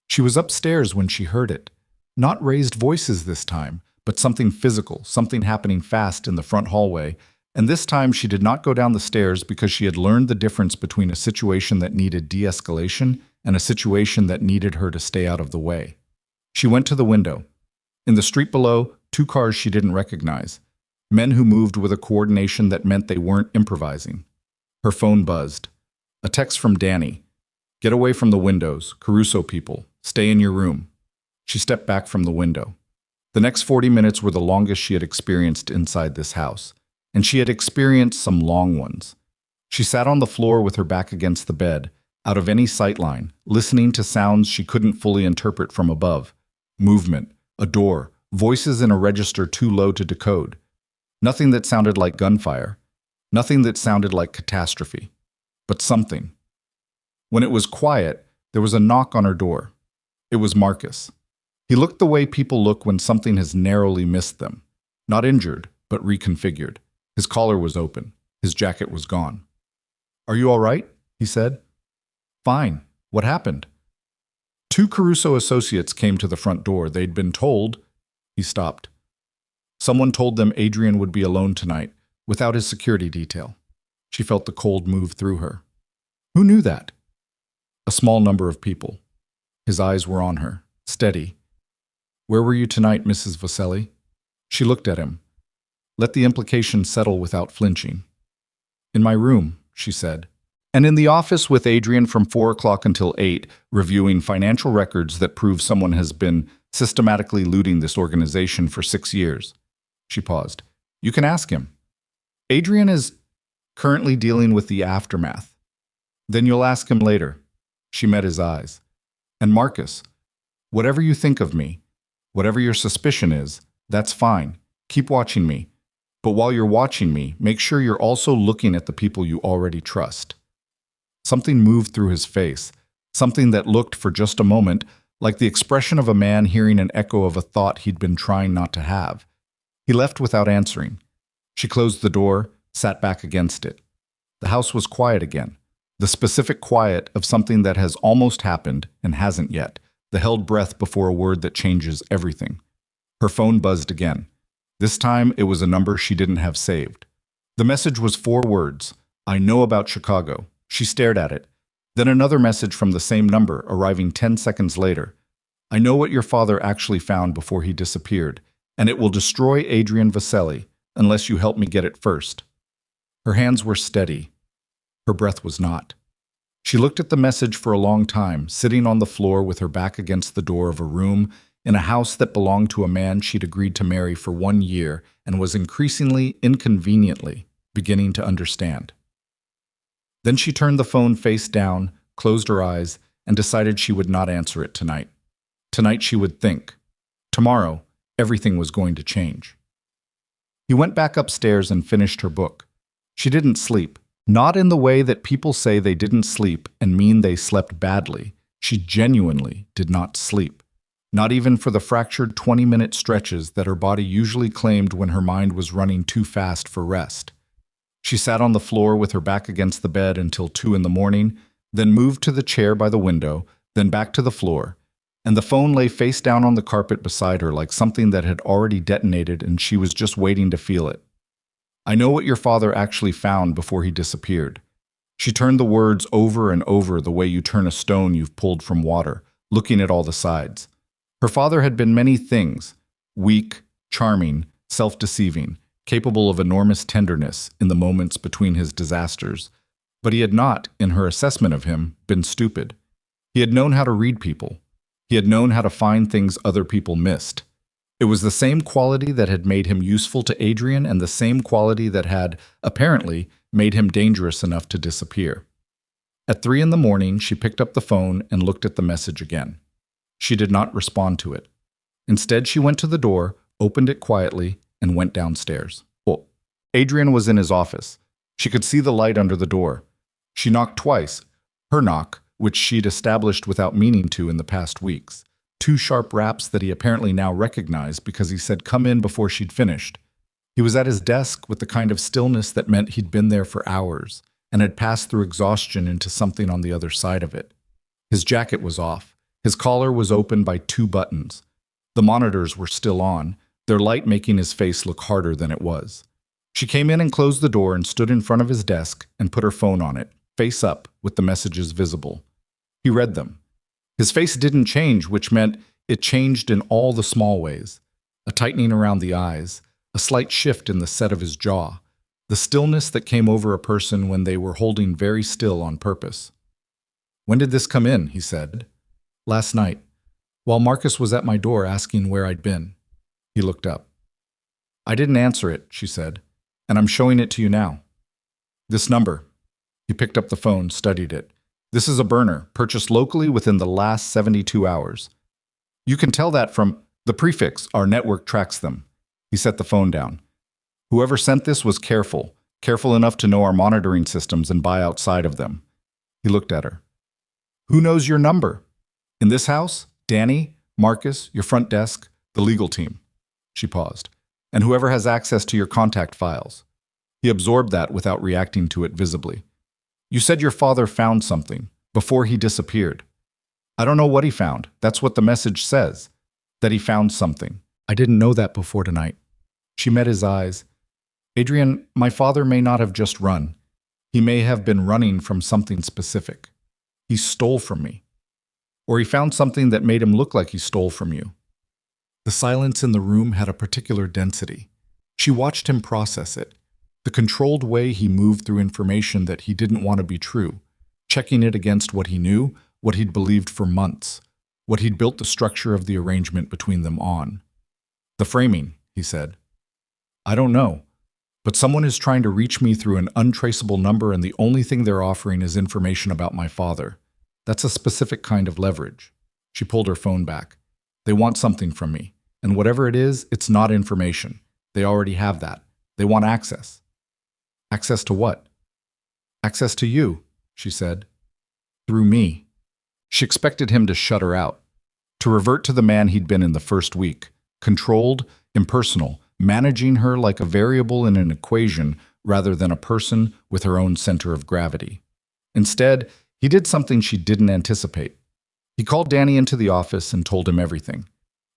She was upstairs when she heard it. Not raised voices this time, but something physical, something happening fast in the front hallway, and this time she did not go down the stairs because she had learned the difference between a situation that needed de-escalation and a situation that needed her to stay out of the way. She went to the window. In the street below, 2 cars she didn't recognize. Men who moved with a coordination that meant they weren't improvising. Her phone buzzed. A text from Danny. Get away from the windows, Caruso people. Stay in your room. She stepped back from the window. The next 40 minutes were the longest she had experienced inside this house, and she had experienced some long ones. She sat on the floor with her back against the bed, out of any sightline, listening to sounds she couldn't fully interpret from above. Movement, a door, voices in a register too low to decode. Nothing that sounded like gunfire. Nothing that sounded like catastrophe. But something. When it was quiet, there was a knock on her door. It was Marcus. He looked the way people look when something has narrowly missed them. Not injured, but reconfigured. His collar was open. His jacket was gone. Are you all right? He said. Fine. What happened? 2 Caruso associates came to the front door. They'd been told. He stopped. Someone told them Adrian would be alone tonight, without his security detail. She felt the cold move through her. Who knew that? A small number of people. His eyes were on her, steady. Where were you tonight, Mrs. Vaselli? She looked at him. Let the implication settle without flinching. In my room, she said. And in the office with Adrian from 4 o'clock until 8, reviewing financial records that prove someone has been systematically looting this organization for 6 years. She paused. You can ask him. Adrian is currently dealing with the aftermath. Then you'll ask him later. She met his eyes. And Marcus, whatever you think of me, whatever your suspicion is, that's fine. Keep watching me. But while you're watching me, make sure you're also looking at the people you already trust. Something moved through his face, something that looked for just a moment like the expression of a man hearing an echo of a thought he'd been trying not to have. He left without answering. She closed the door, sat back against it. The house was quiet again, the specific quiet of something that has almost happened and hasn't yet, the held breath before a word that changes everything. Her phone buzzed again. This time it was a number she didn't have saved. The message was 4 words, I know about Chicago. She stared at it. Then another message from the same number, arriving 10 seconds later. I know what your father actually found before he disappeared. and it will destroy Adrian Vaselli unless you help me get it first." Her hands were steady. Her breath was not. She looked at the message for a long time, sitting on the floor with her back against the door of a room in a house that belonged to a man she'd agreed to marry for 1 year and was increasingly, inconveniently, beginning to understand. Then she turned the phone face down, closed her eyes, and decided she would not answer it tonight. Tonight she would think. Tomorrow, everything was going to change. He went back upstairs and finished her book. She didn't sleep. Not in the way that people say they didn't sleep and mean they slept badly. She genuinely did not sleep. Not even for the fractured 20-minute stretches that her body usually claimed when her mind was running too fast for rest. She sat on the floor with her back against the bed until 2 a.m, then moved to the chair by the window, then back to the floor, and the phone lay face down on the carpet beside her like something that had already detonated and she was just waiting to feel it. "I know what your father actually found before he disappeared." She turned the words over and over the way you turn a stone you've pulled from water, looking at all the sides. Her father had been many things: weak, charming, self-deceiving, capable of enormous tenderness in the moments between his disasters. But he had not, in her assessment of him, been stupid. He had known how to read people. He had known how to find things other people missed. It was the same quality that had made him useful to Adrian and the same quality that had, apparently, made him dangerous enough to disappear. At 3 a.m, she picked up the phone and looked at the message again. She did not respond to it. Instead, she went to the door, opened it quietly, and went downstairs. Well, Adrian was in his office. She could see the light under the door. She knocked twice, her knock, which she'd established without meaning to in the past weeks. 2 sharp raps that he apparently now recognized because he said come in before she'd finished. He was at his desk with the kind of stillness that meant he'd been there for hours and had passed through exhaustion into something on the other side of it. His jacket was off. His collar was open by 2 buttons. The monitors were still on, their light making his face look harder than it was. She came in and closed the door and stood in front of his desk and put her phone on it, face up, with the messages visible. He read them. His face didn't change, which meant it changed in all the small ways. A tightening around the eyes, a slight shift in the set of his jaw, the stillness that came over a person when they were holding very still on purpose. "When did this come in?" he said. "Last night, while Marcus was at my door asking where I'd been." He looked up. "I didn't answer it," she said, "and I'm showing it to you now. This number." He picked up the phone, studied it. "This is a burner, purchased locally within the last 72 hours. You can tell that from the prefix. Our network tracks them." He set the phone down. "Whoever sent this was careful enough to know our monitoring systems and buy outside of them." He looked at her. "Who knows your number? In this house? Danny, Marcus, your front desk, the legal team." She paused. "And whoever has access to your contact files." He absorbed that without reacting to it visibly. "You said your father found something before he disappeared." "I don't know what he found. That's what the message says. That he found something. I didn't know that before tonight." She met his eyes. "Adrian, my father may not have just run. He may have been running from something specific. He stole from me. Or he found something that made him look like he stole from you." The silence in the room had a particular density. She watched him process it. The controlled way he moved through information that he didn't want to be true, checking it against what he knew, what he'd believed for months, what he'd built the structure of the arrangement between them on. "The framing," he said. "I don't know, but someone is trying to reach me through an untraceable number and the only thing they're offering is information about my father. That's a specific kind of leverage." She pulled her phone back. "They want something from me, and whatever it is, it's not information. They already have that. They want access." "Access to what?" "Access to you," she said. "Through me." She expected him to shut her out, to revert to the man he'd been in the first week, controlled, impersonal, managing her like a variable in an equation rather than a person with her own center of gravity. Instead, he did something she didn't anticipate. He called Danny into the office and told him everything.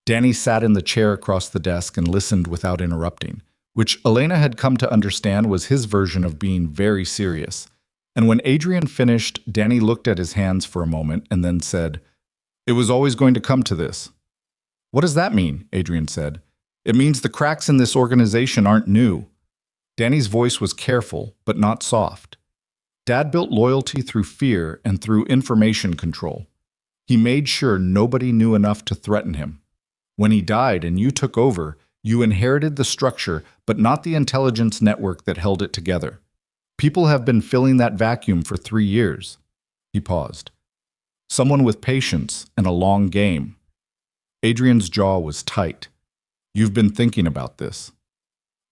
Danny sat in the chair across the desk and listened without interrupting, which Elena had come to understand was his version of being very serious. And when Adrian finished, Danny looked at his hands for a moment and then said, "It was always going to come to this." "What does that mean?" Adrian said. It means the cracks in this organization aren't new. Danny's voice was careful, but not soft. Dad built loyalty through fear and through information control. He made sure nobody knew enough to threaten him. When he died and you took over, you inherited the structure, but not the intelligence network that held it together. People have been filling that vacuum for 3 years. He paused. Someone with patience and a long game. Adrian's jaw was tight. You've been thinking about this.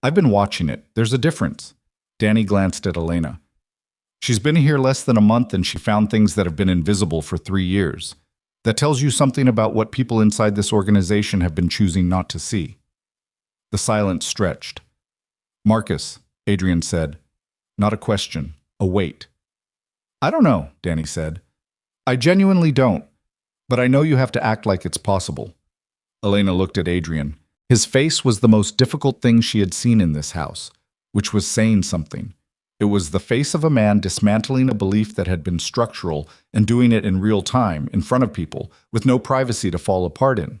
I've been watching it. There's a difference. Danny glanced at Elena. She's been here less than a month and she found things that have been invisible for 3 years. That tells you something about what people inside this organization have been choosing not to see. The silence stretched. Marcus, Adrian said. Not a question, a wait. I don't know, Danny said. I genuinely don't, but I know you have to act like it's possible. Elena looked at Adrian. His face was the most difficult thing she had seen in this house, which was saying something. It was the face of a man dismantling a belief that had been structural and doing it in real time, in front of people, with no privacy to fall apart in.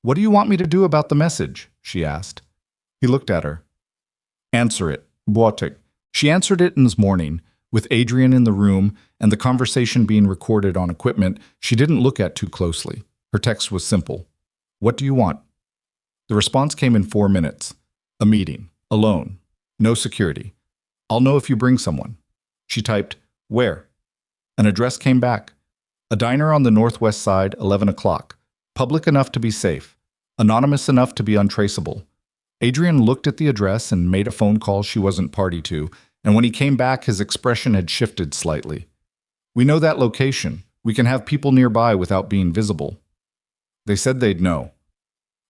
What do you want me to do about the message? She asked. He looked at her. Answer it, Boatek. She answered it in the morning, with Adrian in the room and the conversation being recorded on equipment she didn't look at too closely. Her text was simple. What do you want? The response came in 4 minutes. A meeting. Alone. No security. I'll know if you bring someone. She typed, where? An address came back. A diner on the northwest side, 11 o'clock. Public enough to be safe. Anonymous enough to be untraceable. Adrian looked at the address and made a phone call she wasn't party to, and when he came back, his expression had shifted slightly. We know that location. We can have people nearby without being visible. They said they'd know.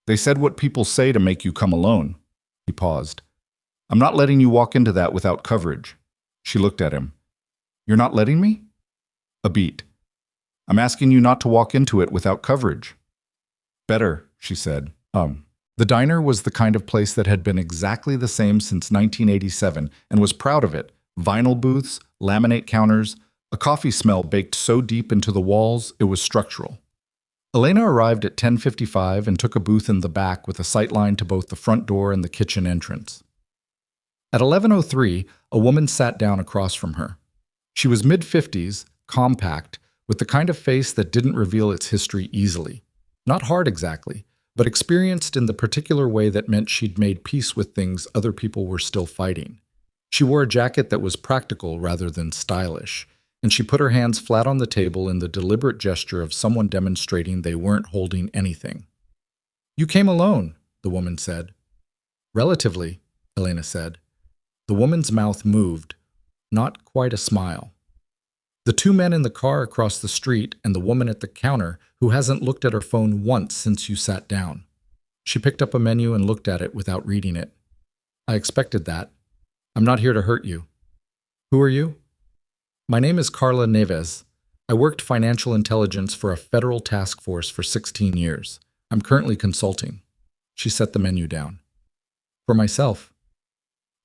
They said what people say to make you come alone. He paused. I'm not letting you walk into that without coverage. She looked at him. You're not letting me? A beat. I'm asking you not to walk into it without coverage. Better, she said. The diner was the kind of place that had been exactly the same since 1987 and was proud of it. Vinyl booths, laminate counters, a coffee smell baked so deep into the walls it was structural. Elena arrived at 10:55 and took a booth in the back with a sightline to both the front door and the kitchen entrance. At 11:03, a woman sat down across from her. She was mid-50s, compact, with the kind of face that didn't reveal its history easily. Not hard exactly, but experienced in the particular way that meant she'd made peace with things other people were still fighting. She wore a jacket that was practical rather than stylish, and she put her hands flat on the table in the deliberate gesture of someone demonstrating they weren't holding anything. You came alone, the woman said. Relatively, Elena said. The woman's mouth moved, not quite a smile. The 2 men in the car across the street and the woman at the counter who hasn't looked at her phone once since you sat down. She picked up a menu and looked at it without reading it. I expected that. I'm not here to hurt you. Who are you? My name is Carla Neves. I worked financial intelligence for a federal task force for 16 years. I'm currently consulting. She set the menu down. For myself.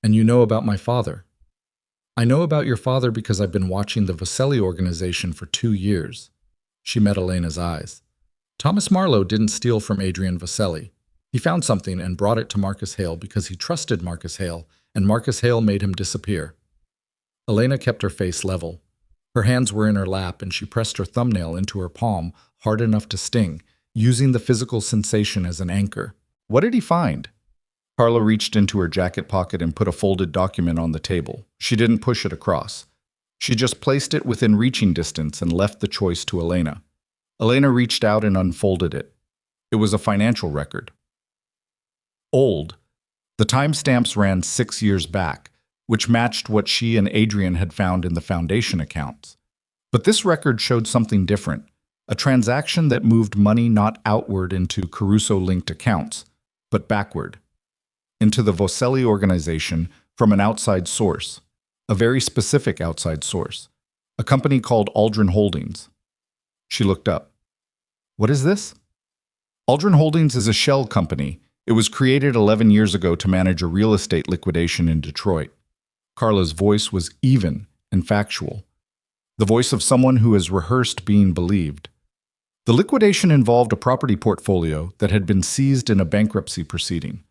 And you know about my father. I know about your father because I've been watching the Vasselli organization for 2 years. She met Elena's eyes. Thomas Marlowe didn't steal from Adrian Vasselli. He found something and brought it to Marcus Hale because he trusted Marcus Hale, and Marcus Hale made him disappear. Elena kept her face level. Her hands were in her lap and she pressed her thumbnail into her palm hard enough to sting, using the physical sensation as an anchor. What did he find? Carla reached into her jacket pocket and put a folded document on the table. She didn't push it across. She just placed it within reaching distance and left the choice to Elena. Elena reached out and unfolded it. It was a financial record. Old. The timestamps ran 6 years back, which matched what she and Adrian had found in the foundation accounts. But this record showed something different, a transaction that moved money not outward into Caruso-linked accounts, but backward, into the Vasselli organization from an outside source, a very specific outside source, a company called Aldrin Holdings. She looked up. What is this? Aldrin Holdings is a shell company. It was created 11 years ago to manage a real estate liquidation in Detroit. Carla's voice was even and factual, the voice of someone who has rehearsed being believed. The liquidation involved a property portfolio that had been seized in a bankruptcy proceeding.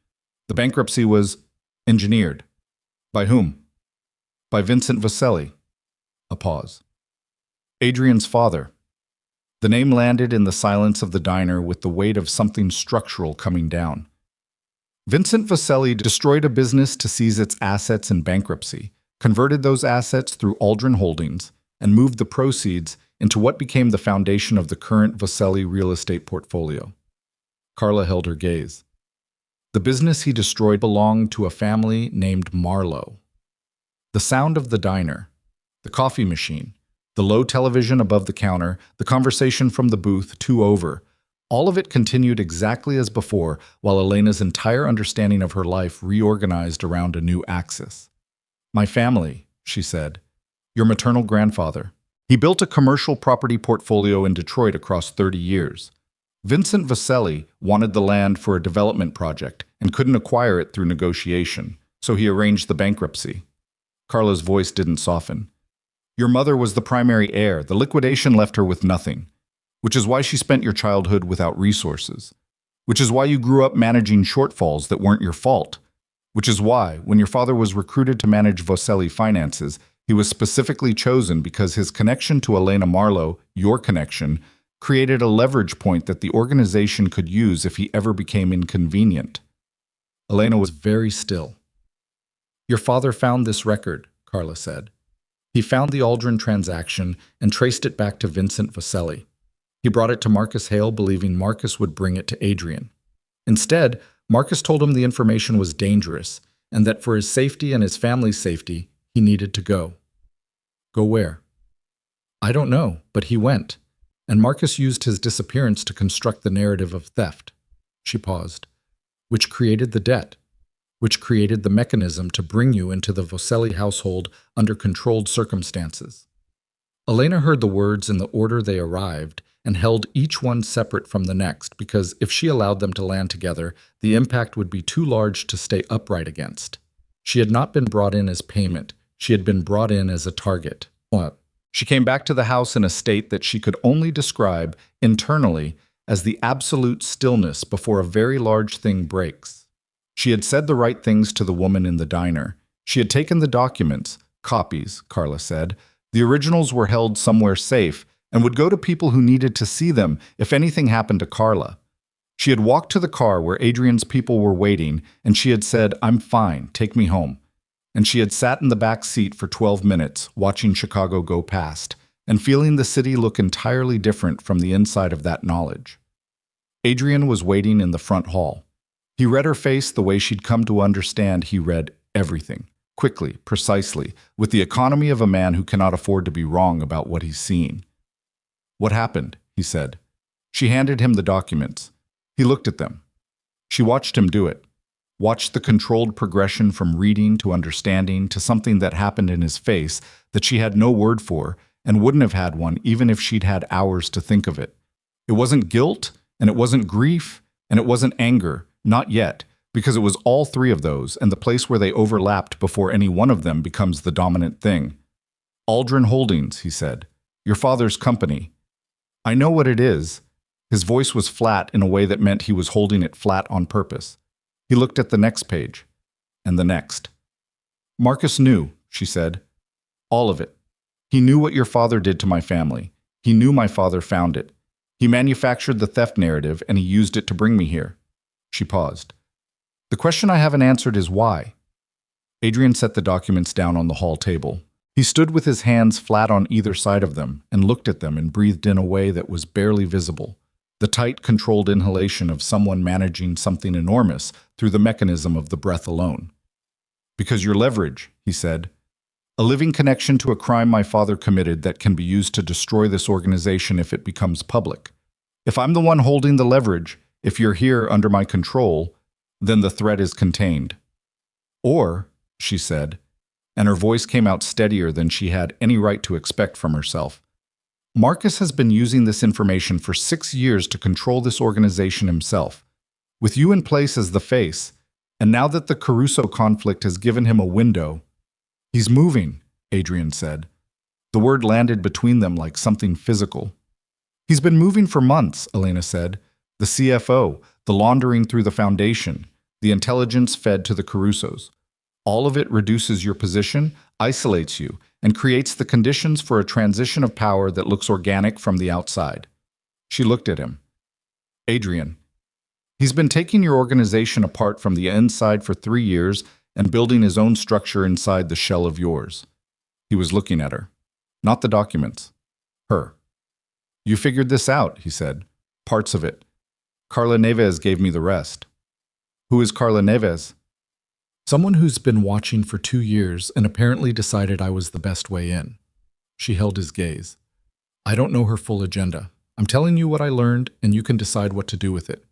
The bankruptcy was engineered. By whom? By Vincent Vaselli. A pause. Adrian's father. The name landed in the silence of the diner with the weight of something structural coming down. Vincent Vaselli destroyed a business to seize its assets in bankruptcy, converted those assets through Aldrin Holdings, and moved the proceeds into what became the foundation of the current Vaselli real estate portfolio. Carla held her gaze. The business he destroyed belonged to a family named Marlowe. The sound of the diner, the coffee machine, the low television above the counter, the conversation from the booth 2 over, all of it continued exactly as before, while Elena's entire understanding of her life reorganized around a new axis. My family, she said. Your maternal grandfather. He built a commercial property portfolio in Detroit across 30 years. Vincent Vaselli wanted the land for a development project and couldn't acquire it through negotiation, so he arranged the bankruptcy. Carla's voice didn't soften. Your mother was the primary heir. The liquidation left her with nothing, which is why she spent your childhood without resources, which is why you grew up managing shortfalls that weren't your fault, which is why, when your father was recruited to manage Vaselli finances, he was specifically chosen because his connection to Elena Marlowe, your connection, created a leverage point that the organization could use if he ever became inconvenient. Elena was very still. Your father found this record, Carla said. He found the Aldrin transaction and traced it back to Vincent Vaselli. He brought it to Marcus Hale, believing Marcus would bring it to Adrian. Instead, Marcus told him the information was dangerous and that for his safety and his family's safety, he needed to go. Go where? I don't know, but he went, and Marcus used his disappearance to construct the narrative of theft. She paused. Which created the debt, which created the mechanism to bring you into the Vaselli household under controlled circumstances. Elena heard the words in the order they arrived and held each one separate from the next because if she allowed them to land together, the impact would be too large to stay upright against. She had not been brought in as payment. She had been brought in as a target. What? She came back to the house in a state that she could only describe internally as the absolute stillness before a very large thing breaks. She had said the right things to the woman in the diner. She had taken the documents, copies, Carla said. The originals were held somewhere safe and would go to people who needed to see them if anything happened to Carla. She had walked to the car where Adrian's people were waiting, and she had said, I'm fine, take me home. And she had sat in the back seat for 12 minutes, watching Chicago go past, and feeling the city look entirely different from the inside of that knowledge. Adrian was waiting in the front hall. He read her face the way she'd come to understand he read everything, quickly, precisely, with the economy of a man who cannot afford to be wrong about what he's seeing. What happened? He said. She handed him the documents. He looked at them. She watched him do it. Watched the controlled progression from reading to understanding to something that happened in his face that she had no word for and wouldn't have had one even if she'd had hours to think of it. It wasn't guilt, and it wasn't grief, and it wasn't anger, not yet, because it was all three of those and the place where they overlapped before any one of them becomes the dominant thing. Aldrin Holdings, he said. Your father's company. I know what it is. His voice was flat in a way that meant he was holding it flat on purpose. He looked at the next page, and the next. Marcus knew, she said. All of it. He knew what your father did to my family. He knew my father found it. He manufactured the theft narrative, and he used it to bring me here. She paused. The question I haven't answered is why. Adrian set the documents down on the hall table. He stood with his hands flat on either side of them and looked at them and breathed in a way that was barely visible. The tight, controlled inhalation of someone managing something enormous through the mechanism of the breath alone. Because your leverage, he said. A living connection to a crime my father committed that can be used to destroy this organization if it becomes public. If I'm the one holding the leverage, if you're here under my control, then the threat is contained. Or, she said, and her voice came out steadier than she had any right to expect from herself, Marcus has been using this information for 6 years to control this organization himself, with you in place as the face, and now that the Caruso conflict has given him a window. He's moving, Adrian said. The word landed between them like something physical. He's been moving for months, Elena said. The CFO, the laundering through the foundation, the intelligence fed to the Carusos. All of it reduces your position, isolates you, and creates the conditions for a transition of power that looks organic from the outside. She looked at him. Adrian, he's been taking your organization apart from the inside for 3 years and building his own structure inside the shell of yours. He was looking at her. Not the documents. Her. You figured this out, he said. Parts of it. Carla Neves gave me the rest. Who is Carla Neves? Someone who's been watching for 2 years and apparently decided I was the best way in. She held his gaze. I don't know her full agenda. I'm telling you what I learned, and you can decide what to do with it.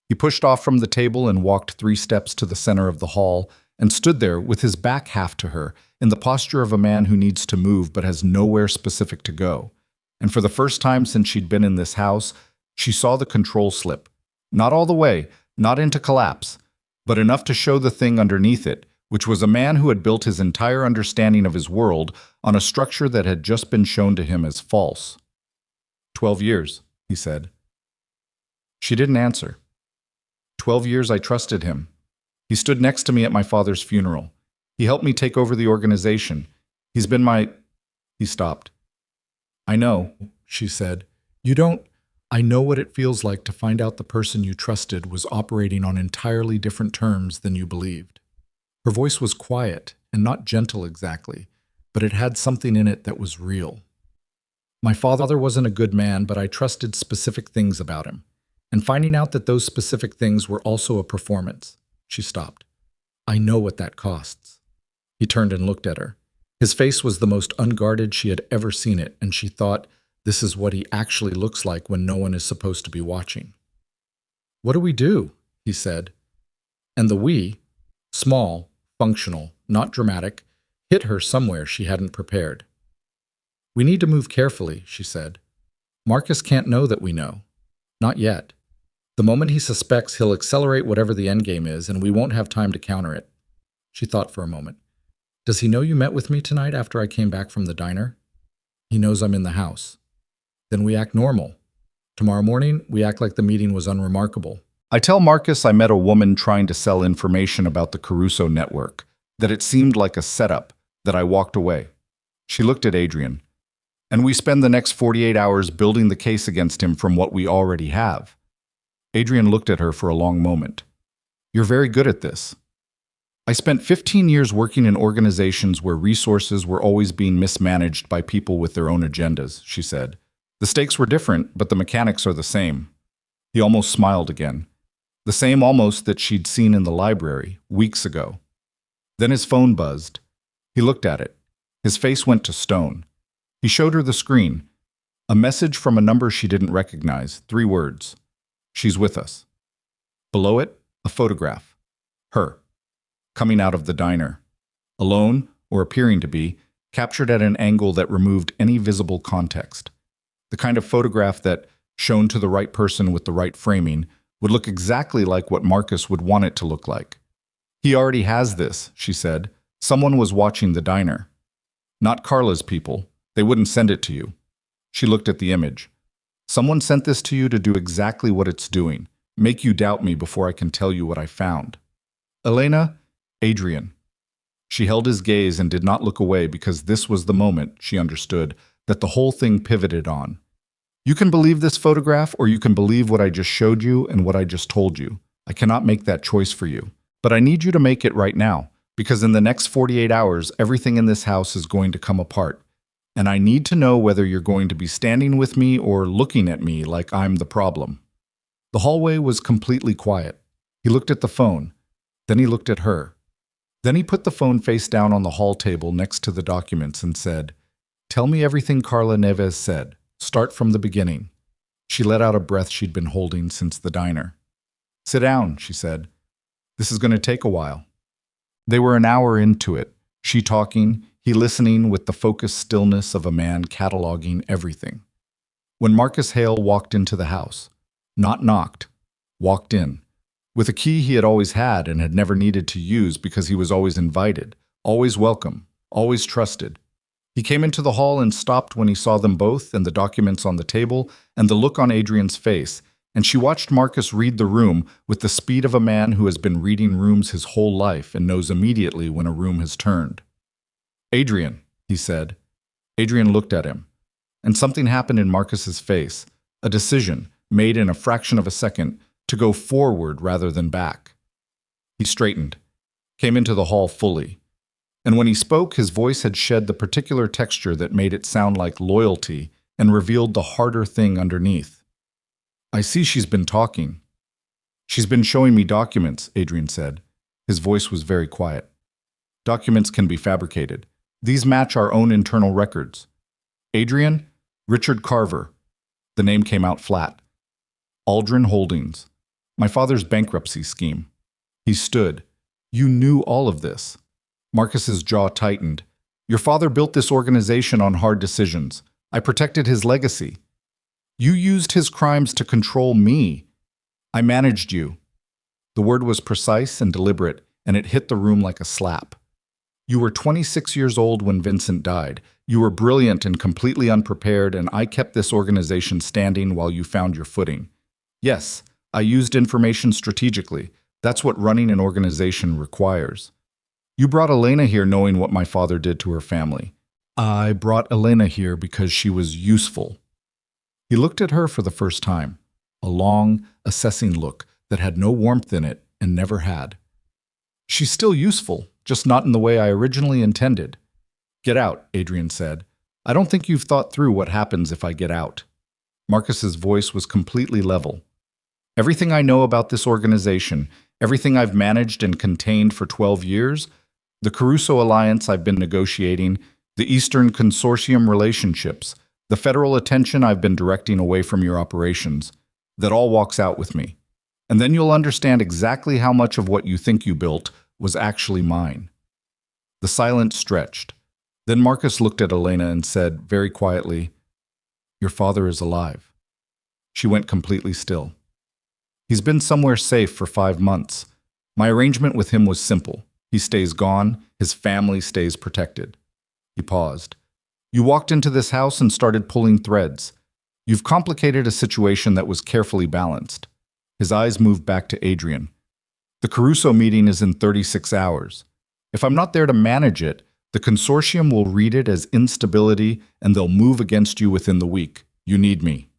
He pushed off from the table and walked 3 steps to the center of the hall and stood there with his back half to her, in the posture of a man who needs to move but has nowhere specific to go. And for the first time since she'd been in this house, she saw the control slip. Not all the way, not into collapse, but enough to show the thing underneath it, which was a man who had built his entire understanding of his world on a structure that had just been shown to him as false. 12 years, he said. She didn't answer. 12 years I trusted him. He stood next to me at my father's funeral. He helped me take over the organization. He's been my... He stopped. I know, she said. You don't... I know what it feels like to find out the person you trusted was operating on entirely different terms than you believed. Her voice was quiet and not gentle exactly, but it had something in it that was real. My father wasn't a good man, but I trusted specific things about him. And finding out that those specific things were also a performance. She stopped. I know what that costs. He turned and looked at her. His face was the most unguarded she had ever seen it, and she thought, this is what he actually looks like when no one is supposed to be watching. What do we do? He said. And the we, small, functional, not dramatic, hit her somewhere she hadn't prepared. We need to move carefully, she said. Marcus can't know that we know. Not yet. The moment he suspects, he'll accelerate whatever the endgame is, and we won't have time to counter it. She thought for a moment. Does he know you met with me tonight after I came back from the diner? He knows I'm in the house. Then we act normal. Tomorrow morning, we act like the meeting was unremarkable. I tell Marcus I met a woman trying to sell information about the Caruso network, that it seemed like a setup, that I walked away. She looked at Adrian. And we spend the next 48 hours building the case against him from what we already have. Adrian looked at her for a long moment. You're very good at this. I spent 15 years working in organizations where resources were always being mismanaged by people with their own agendas, she said. The stakes were different, but the mechanics are the same. He almost smiled again. The same almost that she'd seen in the library, weeks ago. Then his phone buzzed. He looked at it. His face went to stone. He showed her the screen. A message from a number she didn't recognize, 3 words. She's with us. Below it, a photograph. Her. Coming out of the diner. Alone, or appearing to be, captured at an angle that removed any visible context. The kind of photograph that, shown to the right person with the right framing, would look exactly like what Marcus would want it to look like. He already has this, she said. Someone was watching the diner. Not Carla's people. They wouldn't send it to you. She looked at the image. Someone sent this to you to do exactly what it's doing. Make you doubt me before I can tell you what I found. Elena, Adrian. She held his gaze and did not look away because this was the moment, she understood, that the whole thing pivoted on. You can believe this photograph or you can believe what I just showed you and what I just told you. I cannot make that choice for you. But I need you to make it right now, because in the next 48 hours, everything in this house is going to come apart. And I need to know whether you're going to be standing with me or looking at me like I'm the problem. The hallway was completely quiet. He looked at the phone. Then he looked at her. Then he put the phone face down on the hall table next to the documents and said, Tell me everything Carla Neves said. Start from the beginning. She let out a breath she'd been holding since the diner. Sit down, she said. This is going to take a while. They were an hour into it, she talking, he listening with the focused stillness of a man cataloging everything. When Marcus Hale walked into the house, not knocked, walked in, with a key he had always had and had never needed to use because he was always invited, always welcome, always trusted. He came into the hall and stopped when he saw them both and the documents on the table and the look on Adrian's face, and she watched Marcus read the room with the speed of a man who has been reading rooms his whole life and knows immediately when a room has turned. "Adrian," he said. Adrian looked at him, and something happened in Marcus's face, a decision, made in a fraction of a second, to go forward rather than back. He straightened, came into the hall fully, and when he spoke, his voice had shed the particular texture that made it sound like loyalty and revealed the harder thing underneath. "I see she's been talking." "She's been showing me documents," Adrian said. His voice was very quiet. "Documents can be fabricated. These match our own internal records." "Adrian, Richard Carver." The name came out flat. "Aldrin Holdings. My father's bankruptcy scheme." He stood. "You knew all of this." Marcus's jaw tightened. "Your father built this organization on hard decisions. I protected his legacy. You used his crimes to control me. I managed you." The word was precise and deliberate, and it hit the room like a slap. "You were 26 years old when Vincent died. You were brilliant and completely unprepared, and I kept this organization standing while you found your footing. Yes, I used information strategically. That's what running an organization requires. You brought Elena here knowing what my father did to her family. I brought Elena here because she was useful." He looked at her for the first time, a long, assessing look that had no warmth in it and never had. "She's still useful, just not in the way I originally intended." "Get out," Adrian said. "I don't think you've thought through what happens if I get out." Marcus's voice was completely level. "Everything I know about this organization, everything I've managed and contained for 12 years, the Caruso alliance I've been negotiating, the Eastern Consortium relationships, the federal attention I've been directing away from your operations, that all walks out with me. And then you'll understand exactly how much of what you think you built was actually mine." The silence stretched. Then Marcus looked at Elena and said, very quietly, "Your father is alive." She went completely still. "He's been somewhere safe for 5 months. My arrangement with him was simple. He stays gone, his family stays protected." He paused. "You walked into this house and started pulling threads. You've complicated a situation that was carefully balanced." His eyes moved back to Adrian. "The Caruso meeting is in 36 hours. If I'm not there to manage it, the consortium will read it as instability and they'll move against you within the week. You need me."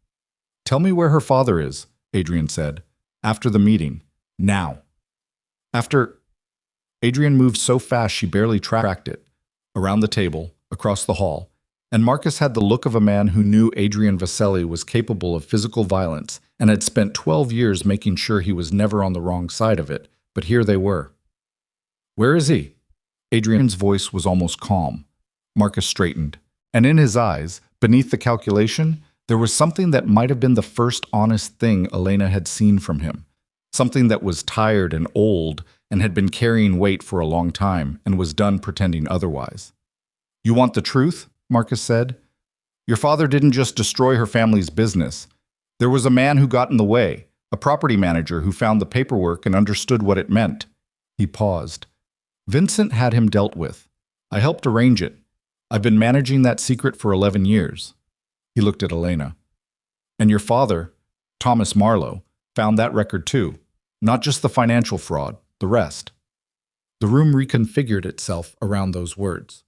"Tell me where her father is," Adrian said. "After the meeting. Now." Adrian moved so fast she barely tracked it. Around the table, across the hall, and Marcus had the look of a man who knew Adrian Vasselli was capable of physical violence and had spent 12 years making sure he was never on the wrong side of it, but here they were. "Where is he?" Adrian's voice was almost calm. Marcus straightened, and in his eyes, beneath the calculation, there was something that might have been the first honest thing Elena had seen from him, something that was tired and old and had been carrying weight for a long time and was done pretending otherwise. "You want the truth?" Marcus said. "Your father didn't just destroy her family's business. There was a man who got in the way, a property manager who found the paperwork and understood what it meant." He paused. "Vincent had him dealt with. I helped arrange it. I've been managing that secret for 11 years. He looked at Elena. "And your father, Thomas Marlowe, found that record too. Not just the financial fraud, the rest." The room reconfigured itself around those words.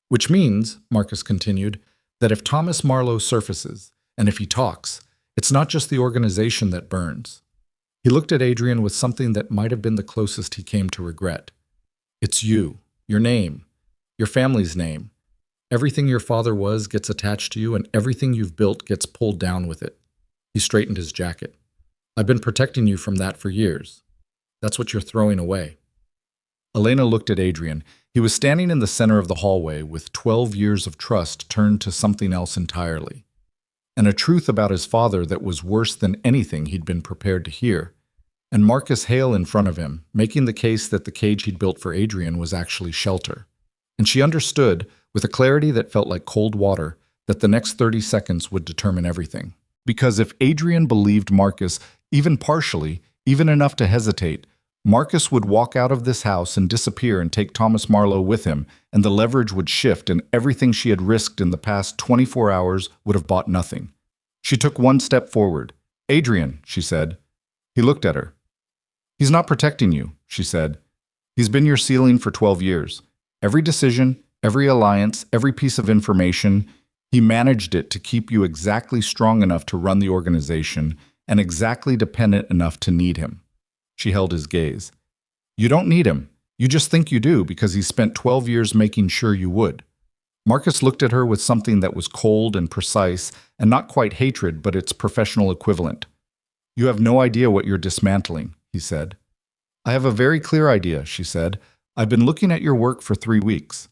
"Which means," Marcus continued, "that if Thomas Marlowe surfaces, and if he talks, it's not just the organization that burns." He looked at Adrian with something that might have been the closest he came to regret. "It's you, your name, your family's name. Everything your father was gets attached to you, and everything you've built gets pulled down with it." He straightened his jacket. "I've been protecting you from that for years. That's what you're throwing away." Elena looked at Adrian. He was standing in the center of the hallway with 12 years of trust turned to something else entirely. And a truth about his father that was worse than anything he'd been prepared to hear. And Marcus Hale in front of him, making the case that the cage he'd built for Adrian was actually shelter. And she understood, with a clarity that felt like cold water, that the next 30 seconds would determine everything. Because if Adrian believed Marcus, even partially, even enough to hesitate, Marcus would walk out of this house and disappear and take Thomas Marlowe with him, and the leverage would shift, and everything she had risked in the past 24 hours would have bought nothing. She took one step forward. "Adrian," she said. He looked at her. "He's not protecting you," she said. "He's been your ceiling for 12 years. Every decision, every alliance, every piece of information, he managed it to keep you exactly strong enough to run the organization and exactly dependent enough to need him." She held his gaze. "You don't need him. You just think you do because he spent 12 years making sure you would." Marcus looked at her with something that was cold and precise and not quite hatred, but its professional equivalent. "You have no idea what you're dismantling," he said. "I have a very clear idea," she said. "I've been looking at your work for 3 weeks."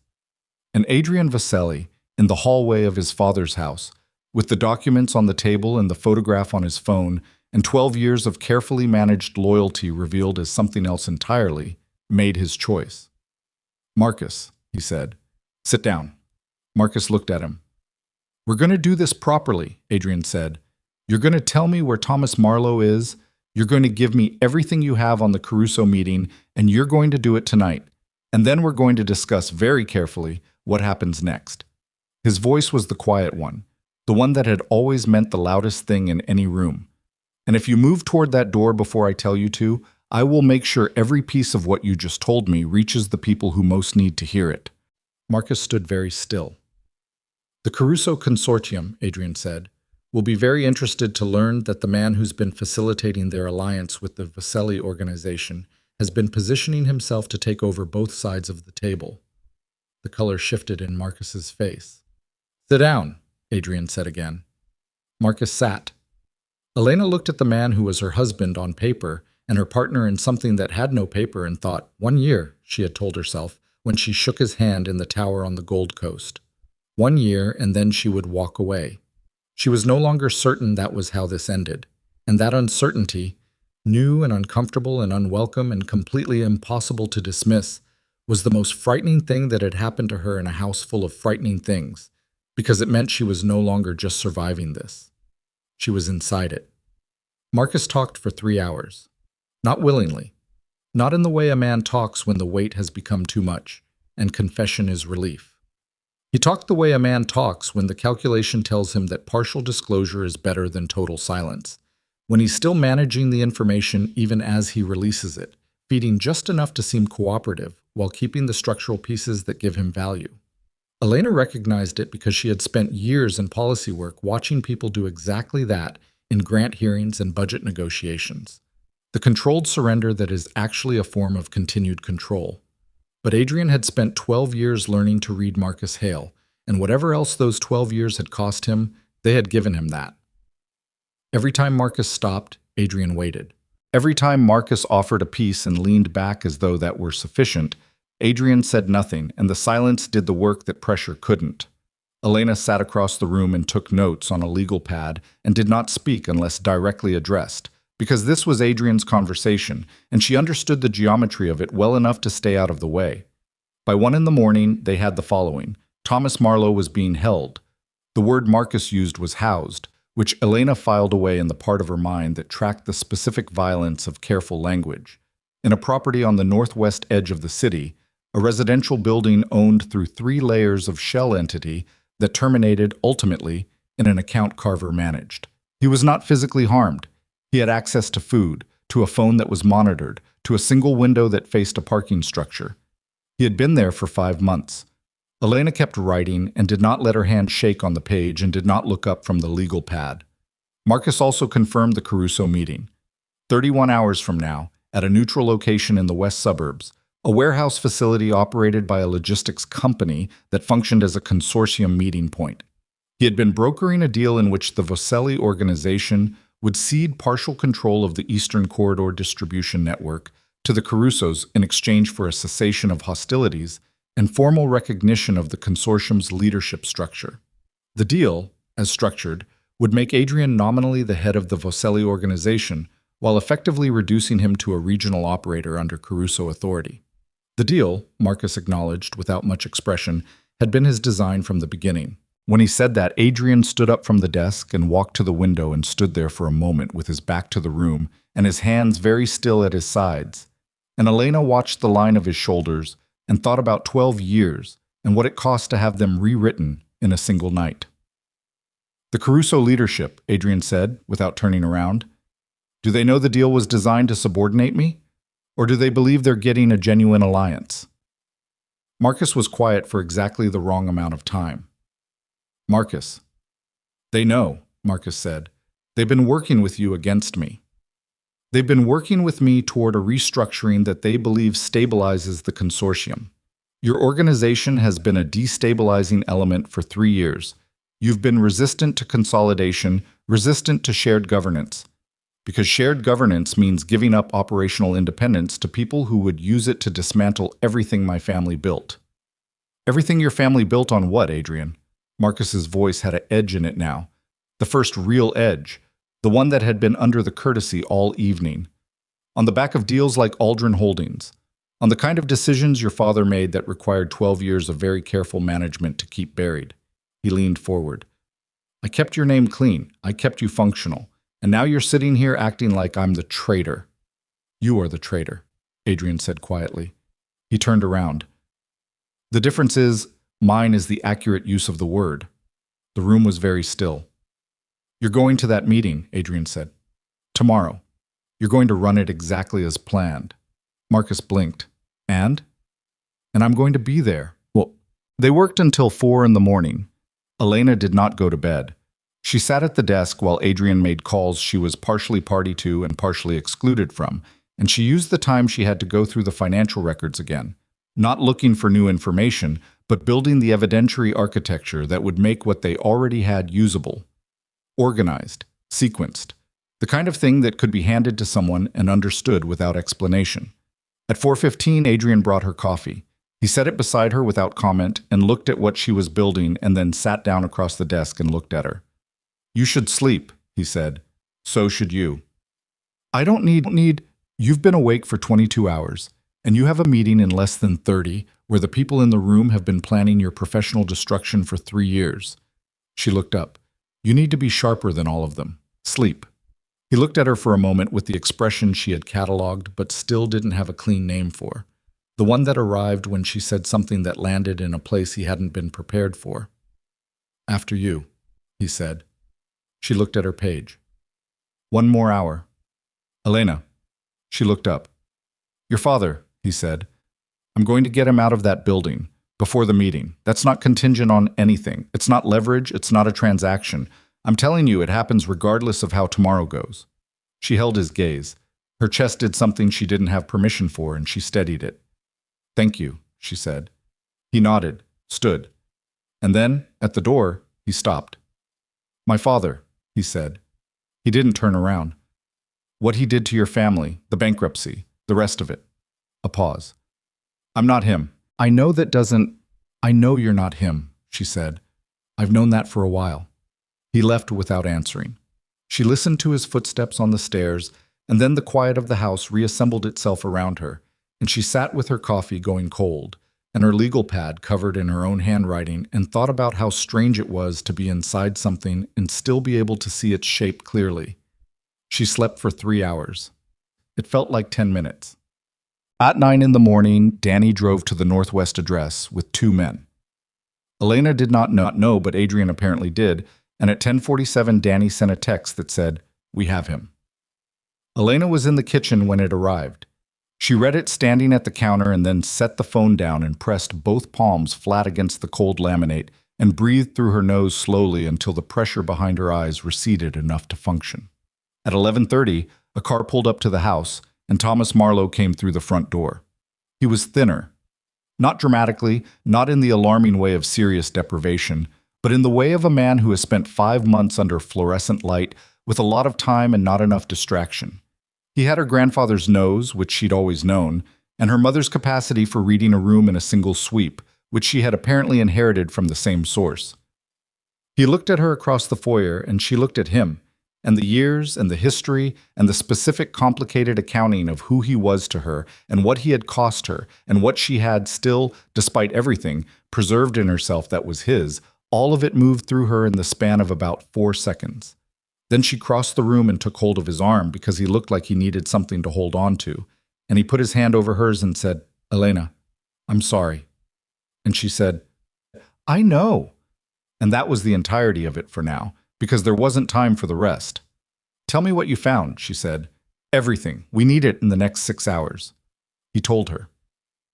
And Adrian Vasselli, in the hallway of his father's house, with the documents on the table and the photograph on his phone, and 12 years of carefully managed loyalty revealed as something else entirely, made his choice. "Marcus," he said, "sit down." Marcus looked at him. "We're going to do this properly," Adrian said. "You're going to tell me where Thomas Marlowe is, you're going to give me everything you have on the Caruso meeting, and you're going to do it tonight. And then we're going to discuss very carefully what happens next." His voice was the quiet one, the one that had always meant the loudest thing in any room. "And if you move toward that door before I tell you to, I will make sure every piece of what you just told me reaches the people who most need to hear it." Marcus stood very still. "The Caruso Consortium," Adrian said, "will be very interested to learn that the man who's been facilitating their alliance with the Vasselli organization has been positioning himself to take over both sides of the table." The color shifted in Marcus's face. "Sit down," Adrian said again. Marcus sat. Elena looked at the man who was her husband on paper and her partner in something that had no paper and thought, 1 year, she had told herself, when she shook his hand in the tower on the Gold Coast. 1 year, and then she would walk away. She was no longer certain that was how this ended, and that uncertainty, new and uncomfortable and unwelcome and completely impossible to dismiss, was the most frightening thing that had happened to her in a house full of frightening things, because it meant she was no longer just surviving this. She was inside it. Marcus talked for 3 hours. Not willingly. Not in the way a man talks when the weight has become too much, and confession is relief. He talked the way a man talks when the calculation tells him that partial disclosure is better than total silence, when he's still managing the information even as he releases it, feeding just enough to seem cooperative while keeping the structural pieces that give him value. Elena recognized it because she had spent years in policy work watching people do exactly that in grant hearings and budget negotiations. The controlled surrender that is actually a form of continued control. But Adrian had spent 12 years learning to read Marcus Hale, and whatever else those 12 years had cost him, they had given him that. Every time Marcus stopped, Adrian waited. Every time Marcus offered a piece and leaned back as though that were sufficient, Adrian said nothing, and the silence did the work that pressure couldn't. Elena sat across the room and took notes on a legal pad and did not speak unless directly addressed, because this was Adrian's conversation, and she understood the geometry of it well enough to stay out of the way. By 1 in the morning, they had the following. Thomas Marlowe was being held. The word Marcus used was housed, which Elena filed away in the part of her mind that tracked the specific violence of careful language. In a property on the northwest edge of the city, a residential building owned through 3 layers of shell entity that terminated, ultimately, in an account Carver managed. He was not physically harmed. He had access to food, to a phone that was monitored, to a single window that faced a parking structure. He had been there for 5 months. Elena kept writing and did not let her hand shake on the page and did not look up from the legal pad. Marcus also confirmed the Caruso meeting. 31 hours from now, at a neutral location in the west suburbs, a warehouse facility operated by a logistics company that functioned as a consortium meeting point. He had been brokering a deal in which the Vasselli organization would cede partial control of the Eastern Corridor distribution network to the Carusos in exchange for a cessation of hostilities and formal recognition of the consortium's leadership structure. The deal, as structured, would make Adrian nominally the head of the Vasselli organization, while effectively reducing him to a regional operator under Caruso authority. The deal, Marcus acknowledged without much expression, had been his design from the beginning. When he said that, Adrian stood up from the desk and walked to the window and stood there for a moment with his back to the room and his hands very still at his sides. And Elena watched the line of his shoulders and thought about 12 years and what it cost to have them rewritten in a single night. The Caruso leadership, Adrian said, without turning around. Do they know the deal was designed to subordinate me? Or do they believe they're getting a genuine alliance? Marcus was quiet for exactly the wrong amount of time. Marcus. They know, Marcus said. They've been working with you against me. They've been working with me toward a restructuring that they believe stabilizes the consortium. Your organization has been a destabilizing element for 3 years. You've been resistant to consolidation, resistant to shared governance. Because shared governance means giving up operational independence to people who would use it to dismantle everything my family built. Everything your family built on what, Adrian? Marcus's voice had an edge in it now. The first real edge. The one that had been under the courtesy all evening. On the back of deals like Aldrin Holdings. On the kind of decisions your father made that required 12 years of very careful management to keep buried. He leaned forward. I kept your name clean. I kept you functional. And now you're sitting here acting like I'm the traitor. You are the traitor, Adrian said quietly. He turned around. The difference is, mine is the accurate use of the word. The room was very still. You're going to that meeting, Adrian said. Tomorrow. You're going to run it exactly as planned. Marcus blinked. And I'm going to be there. Well, they worked until 4 in the morning. Elena did not go to bed. She sat at the desk while Adrian made calls she was partially party to and partially excluded from, and she used the time she had to go through the financial records again, not looking for new information, but building the evidentiary architecture that would make what they already had usable. Organized, sequenced, the kind of thing that could be handed to someone and understood without explanation. At 4:15, Adrian brought her coffee. He set it beside her without comment and looked at what she was building and then sat down across the desk and looked at her. You should sleep, he said. So should you. I don't need. You've been awake for 22 hours, and you have a meeting in less than 30 where the people in the room have been planning your professional destruction for 3 years. She looked up. You need to be sharper than all of them. Sleep. He looked at her for a moment with the expression she had cataloged but still didn't have a clean name for. The one that arrived when she said something that landed in a place he hadn't been prepared for. After you, he said. She looked at her page. 1 more hour. Elena. She looked up. Your father, he said. I'm going to get him out of that building. Before the meeting. That's not contingent on anything. It's not leverage. It's not a transaction. I'm telling you, it happens regardless of how tomorrow goes. She held his gaze. Her chest did something she didn't have permission for, and she steadied it. Thank you, she said. He nodded, stood. And then, at the door, he stopped. My father, he said. He didn't turn around. What he did to your family, the bankruptcy, the rest of it. A pause. I'm not him. I know you're not him, she said. I've known that for a while. He left without answering. She listened to his footsteps on the stairs, and then the quiet of the house reassembled itself around her, and she sat with her coffee going cold, and her legal pad covered in her own handwriting, and thought about how strange it was to be inside something and still be able to see its shape clearly. She slept for 3 hours. It felt like 10 minutes. At 9 in the morning, Danny drove to the Northwest address with 2 men. Elena did not know, but Adrian apparently did, and at 10:47 Danny sent a text that said, "We have him." Elena was in the kitchen when it arrived. She read it standing at the counter and then set the phone down and pressed both palms flat against the cold laminate and breathed through her nose slowly until the pressure behind her eyes receded enough to function. At 11:30, a car pulled up to the house, and Thomas Marlowe came through the front door. He was thinner. Not dramatically, not in the alarming way of serious deprivation, but in the way of a man who has spent 5 months under fluorescent light with a lot of time and not enough distraction. He had her grandfather's nose, which she'd always known, and her mother's capacity for reading a room in a single sweep, which she had apparently inherited from the same source. He looked at her across the foyer, and she looked at him, and the years and the history and the specific complicated accounting of who he was to her and what he had cost her and what she had still, despite everything, preserved in herself that was his, all of it moved through her in the span of about 4 seconds. Then she crossed the room and took hold of his arm because he looked like he needed something to hold on to, and he put his hand over hers and said, "Elena, I'm sorry." And she said, "I know." And that was the entirety of it for now, because there wasn't time for the rest. "Tell me what you found," she said. "Everything. We need it in the next 6 hours." He told her.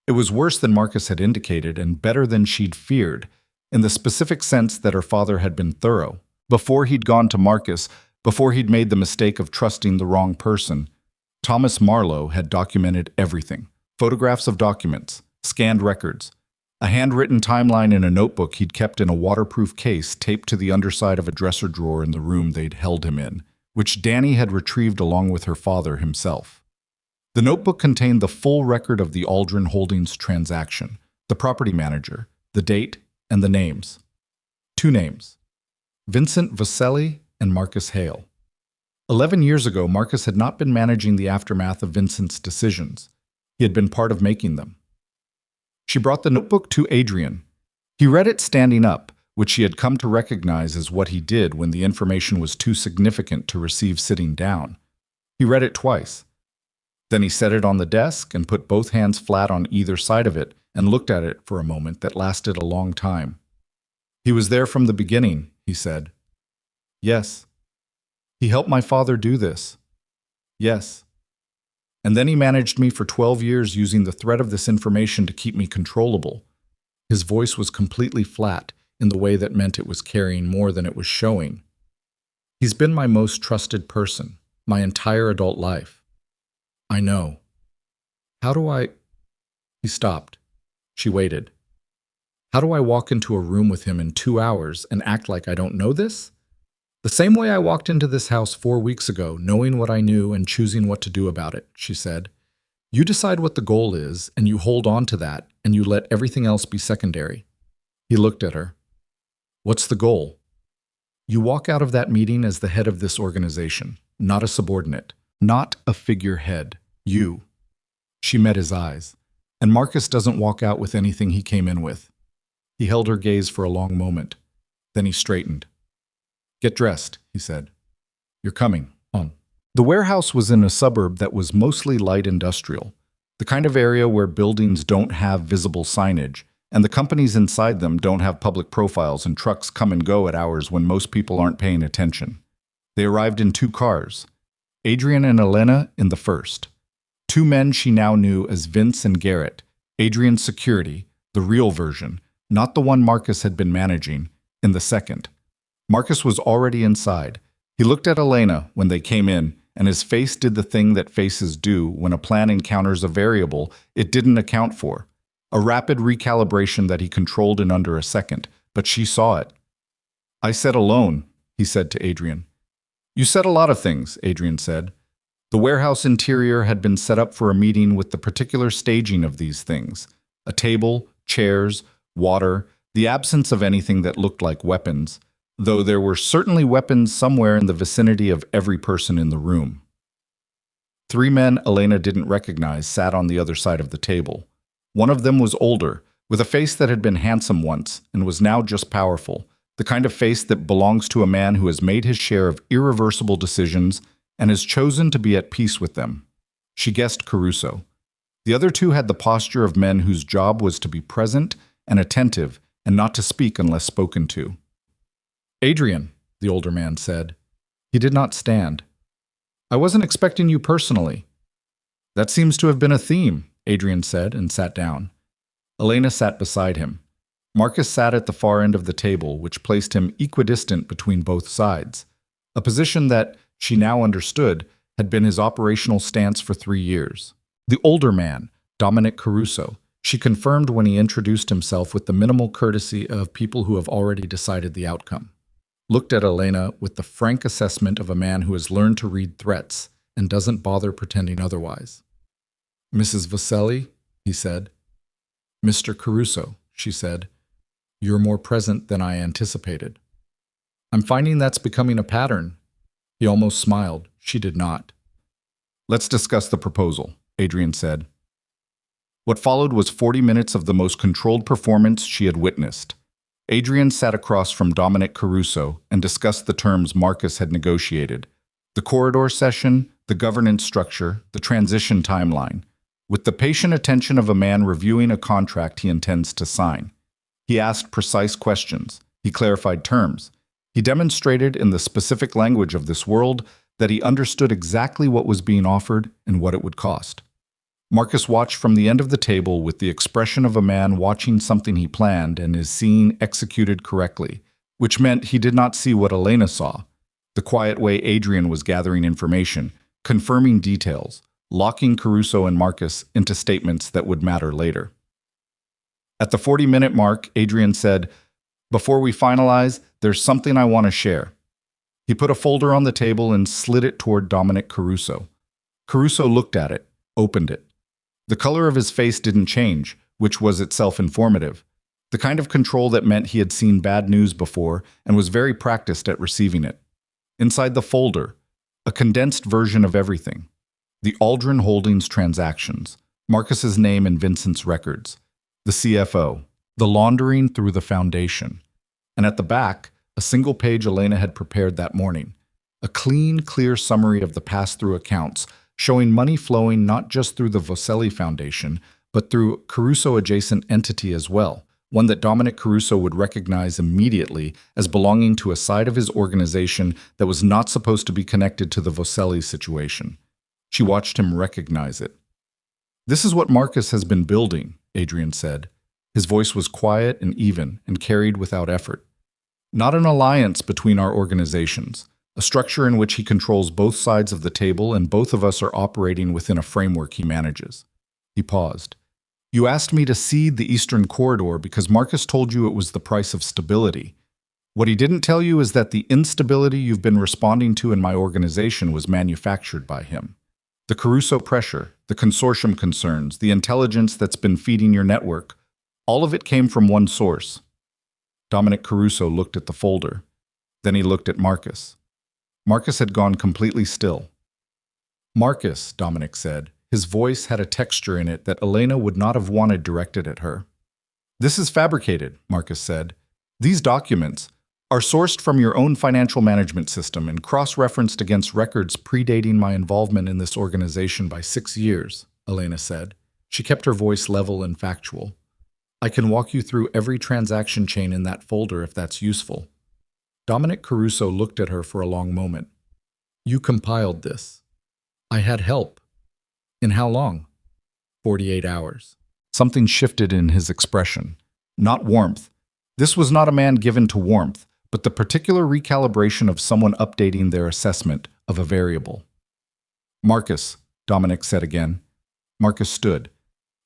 It was worse than Marcus had indicated and better than she'd feared, in the specific sense that her father had been thorough. Before he'd gone to Marcus, before he'd made the mistake of trusting the wrong person, Thomas Marlowe had documented everything. Photographs of documents, scanned records, a handwritten timeline in a notebook he'd kept in a waterproof case taped to the underside of a dresser drawer in the room they'd held him in, which Danny had retrieved along with her father himself. The notebook contained the full record of the Aldrin Holdings transaction, the property manager, the date, and the names. 2 names: Vincent Vaselli and Marcus Hale. 11 years ago, Marcus had not been managing the aftermath of Vincent's decisions. He had been part of making them. She brought the notebook to Adrian. He read it standing up, which she had come to recognize as what he did when the information was too significant to receive sitting down. He read it twice. Then he set it on the desk and put both hands flat on either side of it and looked at it for a moment that lasted a long time. "He was there from the beginning," he said. "Yes." "He helped my father do this." "Yes." "And then he managed me for 12 years using the threat of this information to keep me controllable." His voice was completely flat in the way that meant it was carrying more than it was showing. "He's been my most trusted person, my entire adult life." "I know. How do I—" He stopped. She waited. "How do I walk into a room with him in 2 hours and act like I don't know this? The same way I walked into this house 4 weeks ago, knowing what I knew and choosing what to do about it," she said. "You decide what the goal is, and you hold on to that, and you let everything else be secondary." He looked at her. "What's the goal?" "You walk out of that meeting as the head of this organization, not a subordinate, not a figurehead. You." She met his eyes. "And Marcus doesn't walk out with anything he came in with." He held her gaze for a long moment. Then he straightened. "Get dressed," he said. "You're coming on." The warehouse was in a suburb that was mostly light industrial, the kind of area where buildings don't have visible signage, and the companies inside them don't have public profiles and trucks come and go at hours when most people aren't paying attention. They arrived in 2 cars, Adrian and Elena in the first. 2 men she now knew as Vince and Garrett, Adrian's security, the real version, not the one Marcus had been managing, in the second. Marcus was already inside. He looked at Elena when they came in, and his face did the thing that faces do when a plan encounters a variable it didn't account for. A rapid recalibration that he controlled in under a second, but she saw it. "I said alone," he said to Adrian. "You said a lot of things," Adrian said. The warehouse interior had been set up for a meeting with the particular staging of these things: a table, chairs, water, the absence of anything that looked like weapons, though there were certainly weapons somewhere in the vicinity of every person in the room. 3 men Elena didn't recognize sat on the other side of the table. One of them was older, with a face that had been handsome once and was now just powerful, the kind of face that belongs to a man who has made his share of irreversible decisions and has chosen to be at peace with them. She guessed Caruso. The other 2 had the posture of men whose job was to be present and attentive and not to speak unless spoken to. "Adrian," the older man said. He did not stand. "I wasn't expecting you personally." "That seems to have been a theme," Adrian said and sat down. Elena sat beside him. Marcus sat at the far end of the table, which placed him equidistant between both sides, a position that, she now understood, had been his operational stance for 3 years. The older man, Dominic Caruso, she confirmed when he introduced himself with the minimal courtesy of people who have already decided the outcome, looked at Elena with the frank assessment of a man who has learned to read threats and doesn't bother pretending otherwise. "Mrs. Vaselli," he said. "Mr. Caruso," she said. "You're more present than I anticipated." "I'm finding that's becoming a pattern." He almost smiled. She did not. "Let's discuss the proposal," Adrian said. What followed was 40 minutes of the most controlled performance she had witnessed. Adrian sat across from Dominic Caruso and discussed the terms Marcus had negotiated: the corridor session, the governance structure, the transition timeline. with the patient attention of a man reviewing a contract he intends to sign. He asked precise questions. He clarified terms. He demonstrated in the specific language of this world that he understood exactly what was being offered and what it would cost. Marcus watched from the end of the table with the expression of a man watching something he planned and is seeing executed correctly, which meant he did not see what Elena saw, the quiet way Adrian was gathering information, confirming details, locking Caruso and Marcus into statements that would matter later. At the 40-minute mark, Adrian said, "Before we finalize, there's something I want to share." He put a folder on the table and slid it toward Dominic Caruso. Caruso looked at it, opened it. The color of his face didn't change, which was itself informative, the kind of control that meant he had seen bad news before and was very practiced at receiving it. Inside the folder, a condensed version of everything. The Aldrin Holdings transactions, Marcus's name in Vincent's records, the CFO, the laundering through the foundation, and at the back, a single page Elena had prepared that morning, a clean, clear summary of the pass-through accounts, showing money flowing not just through the Voselli Foundation, but through Caruso-adjacent entity as well, one that Dominic Caruso would recognize immediately as belonging to a side of his organization that was not supposed to be connected to the Voselli situation. She watched him recognize it. "This is what Marcus has been building," Adrian said. His voice was quiet and even and carried without effort. "Not an alliance between our organizations, a structure in which he controls both sides of the table and both of us are operating within a framework he manages." He paused. "You asked me to cede the Eastern Corridor because Marcus told you it was the price of stability. What he didn't tell you is that the instability you've been responding to in my organization was manufactured by him. The Caruso pressure, the consortium concerns, the intelligence that's been feeding your network, all of it came from one source." Dominic Caruso looked at the folder. Then he looked at Marcus. Marcus had gone completely still. "Marcus," Dominic said. His voice had a texture in it that Elena would not have wanted directed at her. "This is fabricated," Marcus said. "These documents are sourced from your own financial management system and cross-referenced against records predating my involvement in this organization by 6 years, Elena said. She kept her voice level and factual. "I can walk you through every transaction chain in that folder if that's useful." Dominic Caruso looked at her for a long moment. "You compiled this." "I had help." "In how long?" 48 hours. Something shifted in his expression. Not warmth. This was not a man given to warmth, but the particular recalibration of someone updating their assessment of a variable. "Marcus," Dominic said again. Marcus stood.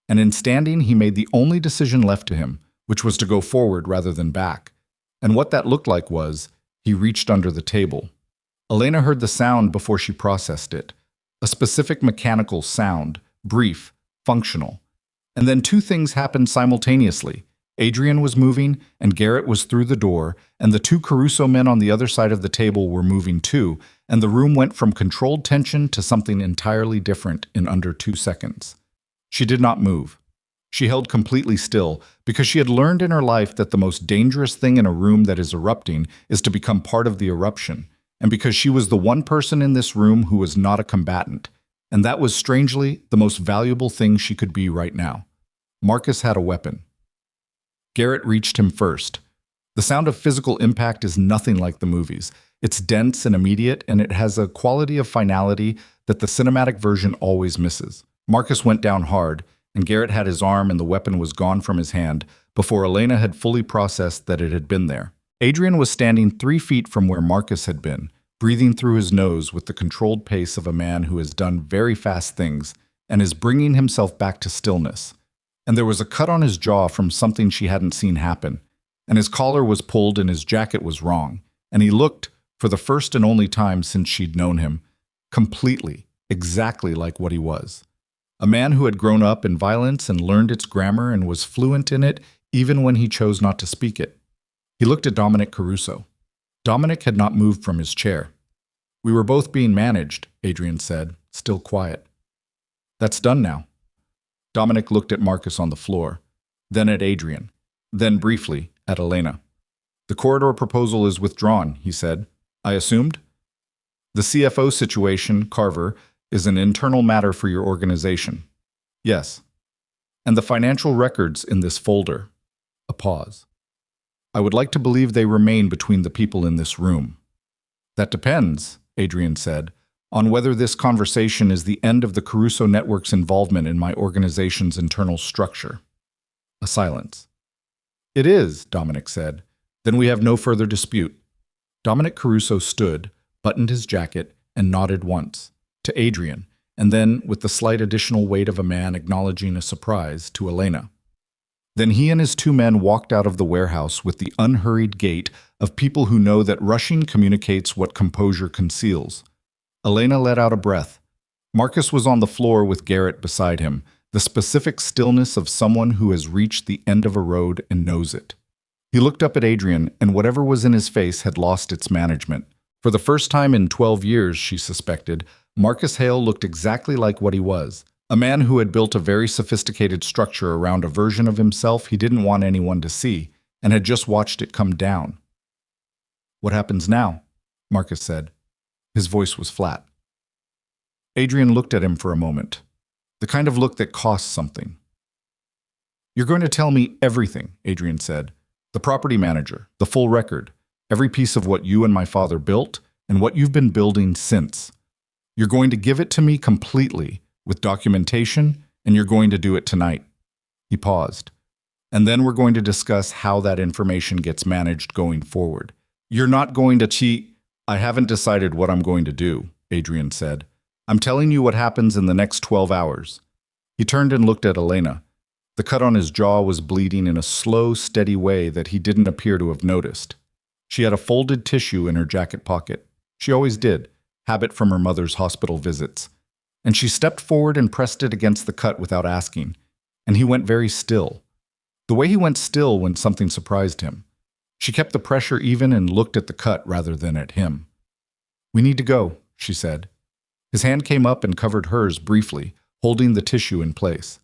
And in standing, he made the only decision left to him, which was to go forward rather than back. And what that looked like was, he reached under the table. Elena heard the sound before she processed it. A specific mechanical sound, brief, functional. And then two things happened simultaneously. Adrian was moving, and Garrett was through the door, and the two Caruso men on the other side of the table were moving too, and the room went from controlled tension to something entirely different in under 2 seconds. She did not move. She held completely still, because she had learned in her life that the most dangerous thing in a room that is erupting is to become part of the eruption, and because she was the one person in this room who was not a combatant, and that was strangely the most valuable thing she could be right now. Marcus had a weapon. Garrett reached him first. The sound of physical impact is nothing like the movies. It's dense and immediate, and it has a quality of finality that the cinematic version always misses. Marcus went down hard, and Garrett had his arm and the weapon was gone from his hand before Elena had fully processed that it had been there. Adrian was standing 3 feet from where Marcus had been, breathing through his nose with the controlled pace of a man who has done very fast things and is bringing himself back to stillness. And there was a cut on his jaw from something she hadn't seen happen, and his collar was pulled and his jacket was wrong, and he looked, for the first and only time since she'd known him, completely, exactly like what he was. A man who had grown up in violence and learned its grammar and was fluent in it even when he chose not to speak it. He looked at Dominic Caruso. Dominic had not moved from his chair. "We were both being managed," Adrian said, still quiet. "That's done now." Dominic looked at Marcus on the floor, then at Adrian, then briefly at Elena. "The corridor proposal is withdrawn," he said. "I assumed?" "The CFO situation, Carver, is an internal matter for your organization." Yes. And the financial records in this folder. A pause. I would like to believe they remain between the people in this room. That depends, Adrian said, on whether this conversation is the end of the Caruso Network's involvement in my organization's internal structure. A silence. It is, Dominic said. Then we have no further dispute. Dominic Caruso stood, buttoned his jacket, and nodded once, to Adrian, and then, with the slight additional weight of a man acknowledging a surprise, to Elena. Then he and his two men walked out of the warehouse with the unhurried gait of people who know that rushing communicates what composure conceals. Elena let out a breath. Marcus was on the floor with Garrett beside him, the specific stillness of someone who has reached the end of a road and knows it. He looked up at Adrian, and whatever was in his face had lost its management. For the first time in 12 years, she suspected, Marcus Hale looked exactly like what he was. A man who had built a very sophisticated structure around a version of himself he didn't want anyone to see, and had just watched it come down. What happens now? Marcus said. His voice was flat. Adrian looked at him for a moment. The kind of look that costs something. You're going to tell me everything, Adrian said. The property manager, the full record, every piece of what you and my father built, and what you've been building since. You're going to give it to me completely, with documentation, and you're going to do it tonight. He paused. And then we're going to discuss how that information gets managed going forward. You're not going to cheat. I haven't decided what I'm going to do, Adrian said. I'm telling you what happens in the next 12 hours. He turned and looked at Elena. The cut on his jaw was bleeding in a slow, steady way that he didn't appear to have noticed. She had a folded tissue in her jacket pocket. She always did, habit from her mother's hospital visits. And she stepped forward and pressed it against the cut without asking. And he went very still. The way he went still when something surprised him. She kept the pressure even and looked at the cut rather than at him. We need to go, she said. His hand came up and covered hers briefly, holding the tissue in place.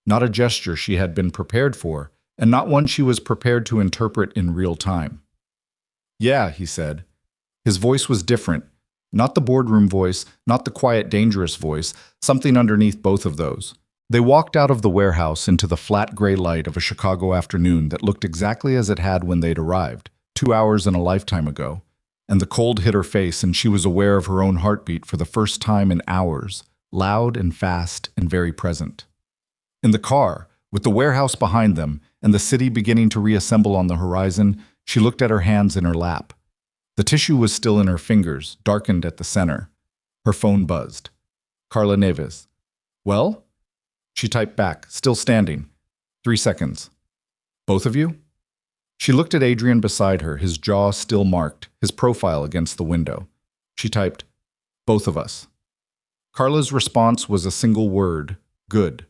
Not a gesture she had been prepared for, and not one she was prepared to interpret in real time. Yeah, he said. His voice was different. Not the boardroom voice, not the quiet, dangerous voice, something underneath both of those. They walked out of the warehouse into the flat gray light of a Chicago afternoon that looked exactly as it had when they'd arrived, 2 hours and a lifetime ago. And the cold hit her face, and she was aware of her own heartbeat for the first time in hours, loud and fast and very present. In the car, with the warehouse behind them and the city beginning to reassemble on the horizon, she looked at her hands in her lap. The tissue was still in her fingers, darkened at the center. Her phone buzzed. Carla Neves. Well? She typed back, still standing. 3 seconds. Both of you? She looked at Adrian beside her, his jaw still marked, his profile against the window. She typed, both of us. Carla's response was a single word, good.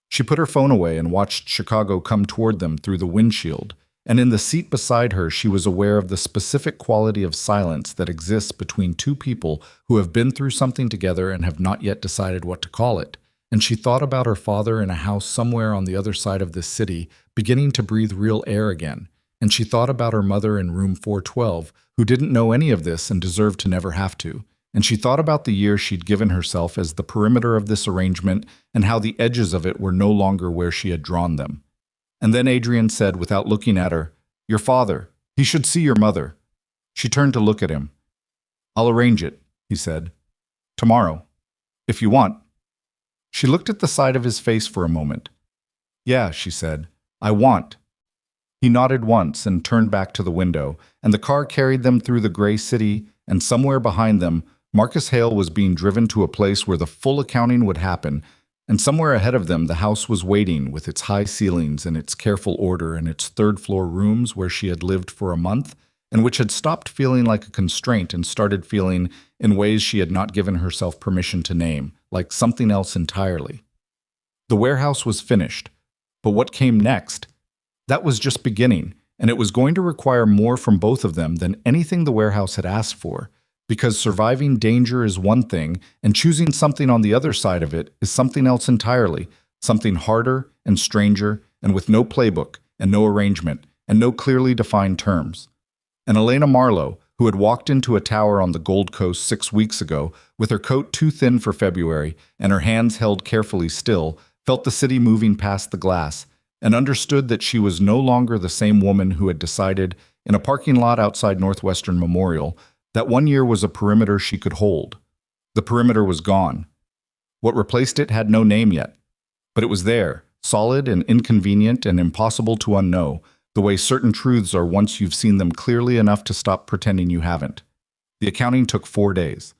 She put her phone away and watched Chicago come toward them through the windshield, and in the seat beside her she was aware of the specific quality of silence that exists between two people who have been through something together and have not yet decided what to call it. And she thought about her father in a house somewhere on the other side of this city, beginning to breathe real air again. And she thought about her mother in room 412, who didn't know any of this and deserved to never have to. And she thought about the year she'd given herself as the perimeter of this arrangement and how the edges of it were no longer where she had drawn them. And then Adrian said, without looking at her, your father, he should see your mother. She turned to look at him. I'll arrange it, he said. Tomorrow, if you want. She looked at the side of his face for a moment. Yeah, she said, I want. He nodded once and turned back to the window, and the car carried them through the gray city, and somewhere behind them, Marcus Hale was being driven to a place where the full accounting would happen, and somewhere ahead of them the house was waiting with its high ceilings and its careful order and its third-floor rooms where she had lived for a month, and which had stopped feeling like a constraint and started feeling, in ways she had not given herself permission to name, like something else entirely. The warehouse was finished, but what came next? That was just beginning, and it was going to require more from both of them than anything the warehouse had asked for, because surviving danger is one thing, and choosing something on the other side of it is something else entirely, something harder and stranger, and with no playbook, and no arrangement, and no clearly defined terms. And Elena Marlowe, who had walked into a tower on the Gold Coast 6 weeks ago, with her coat too thin for February and her hands held carefully still, felt the city moving past the glass, and understood that she was no longer the same woman who had decided, in a parking lot outside Northwestern Memorial, that 1 year was a perimeter she could hold. The perimeter was gone. What replaced it had no name yet, but it was there, solid and inconvenient and impossible to unknow, the way certain truths are once you've seen them clearly enough to stop pretending you haven't. The accounting took 4 days.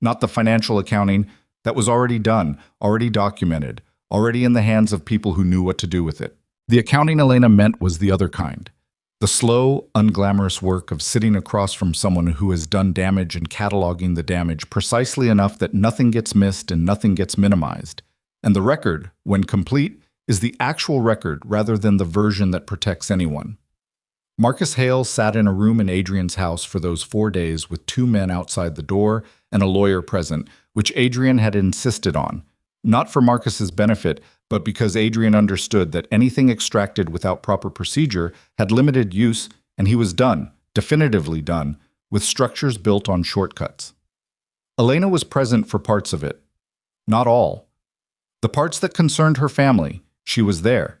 Not the financial accounting. That was already done, already documented, already in the hands of people who knew what to do with it. The accounting Elena meant was the other kind. The slow, unglamorous work of sitting across from someone who has done damage and cataloging the damage precisely enough that nothing gets missed and nothing gets minimized. And the record, when complete, is the actual record rather than the version that protects anyone. Marcus Hale sat in a room in Adrian's house for those 4 days with 2 men outside the door and a lawyer present, which Adrian had insisted on, not for Marcus's benefit, but because Adrian understood that anything extracted without proper procedure had limited use, and he was done, definitively done, with structures built on shortcuts. Elena was present for parts of it. Not all. The parts that concerned her family, she was there.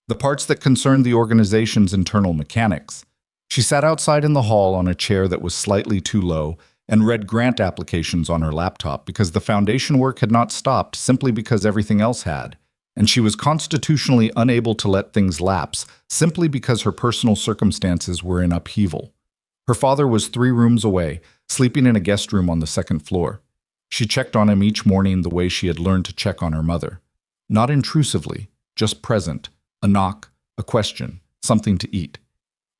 The parts that concerned the organization's internal mechanics. She sat outside in the hall on a chair that was slightly too low and read grant applications on her laptop because the foundation work had not stopped simply because everything else had, and she was constitutionally unable to let things lapse simply because her personal circumstances were in upheaval. Her father was 3 rooms away, sleeping in a guest room on the 2nd floor. She checked on him each morning the way she had learned to check on her mother. Not intrusively, just present, a knock, a question, something to eat.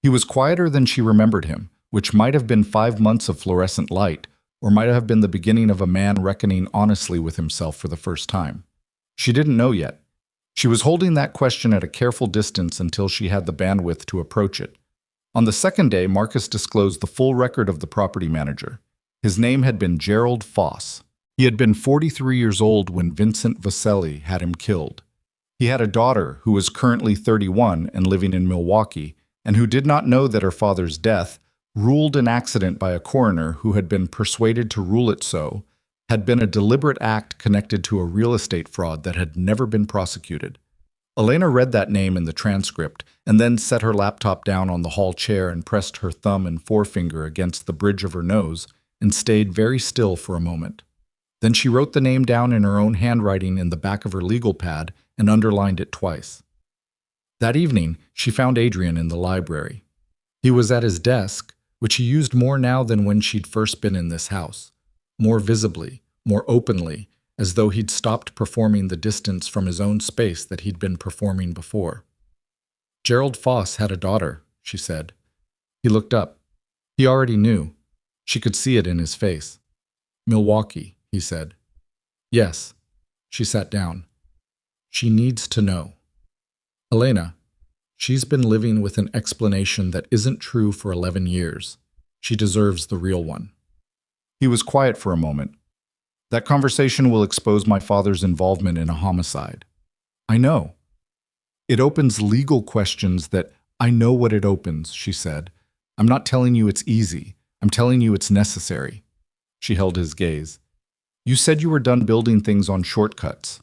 He was quieter than she remembered him, which might have been 5 months of fluorescent light, or might have been the beginning of a man reckoning honestly with himself for the first time. She didn't know yet. She was holding that question at a careful distance until she had the bandwidth to approach it. On the 2nd day, Marcus disclosed the full record of the property manager. His name had been Gerald Foss. He had been 43 years old when Vincent Vaselli had him killed. He had a daughter who was currently 31 and living in Milwaukee, and who did not know that her father's death, ruled an accident by a coroner who had been persuaded to rule it so, had been a deliberate act connected to a real estate fraud that had never been prosecuted. Elena read that name in the transcript and then set her laptop down on the hall chair and pressed her thumb and forefinger against the bridge of her nose and stayed very still for a moment. Then she wrote the name down in her own handwriting in the back of her legal pad and underlined it twice. That evening, she found Adrian in the library. He was at his desk, which he used more now than when she'd first been in this house, more visibly, more openly, as though he'd stopped performing the distance from his own space that he'd been performing before. Gerald Foss had a daughter, she said. He looked up. He already knew. She could see it in his face. Milwaukee, he said. Yes. She sat down. She needs to know. Elena, she's been living with an explanation that isn't true for 11 years. She deserves the real one. He was quiet for a moment. That conversation will expose my father's involvement in a homicide. I know. It opens legal questions that I know what it opens, she said. I'm not telling you it's easy. I'm telling you it's necessary. She held his gaze. You said you were done building things on shortcuts.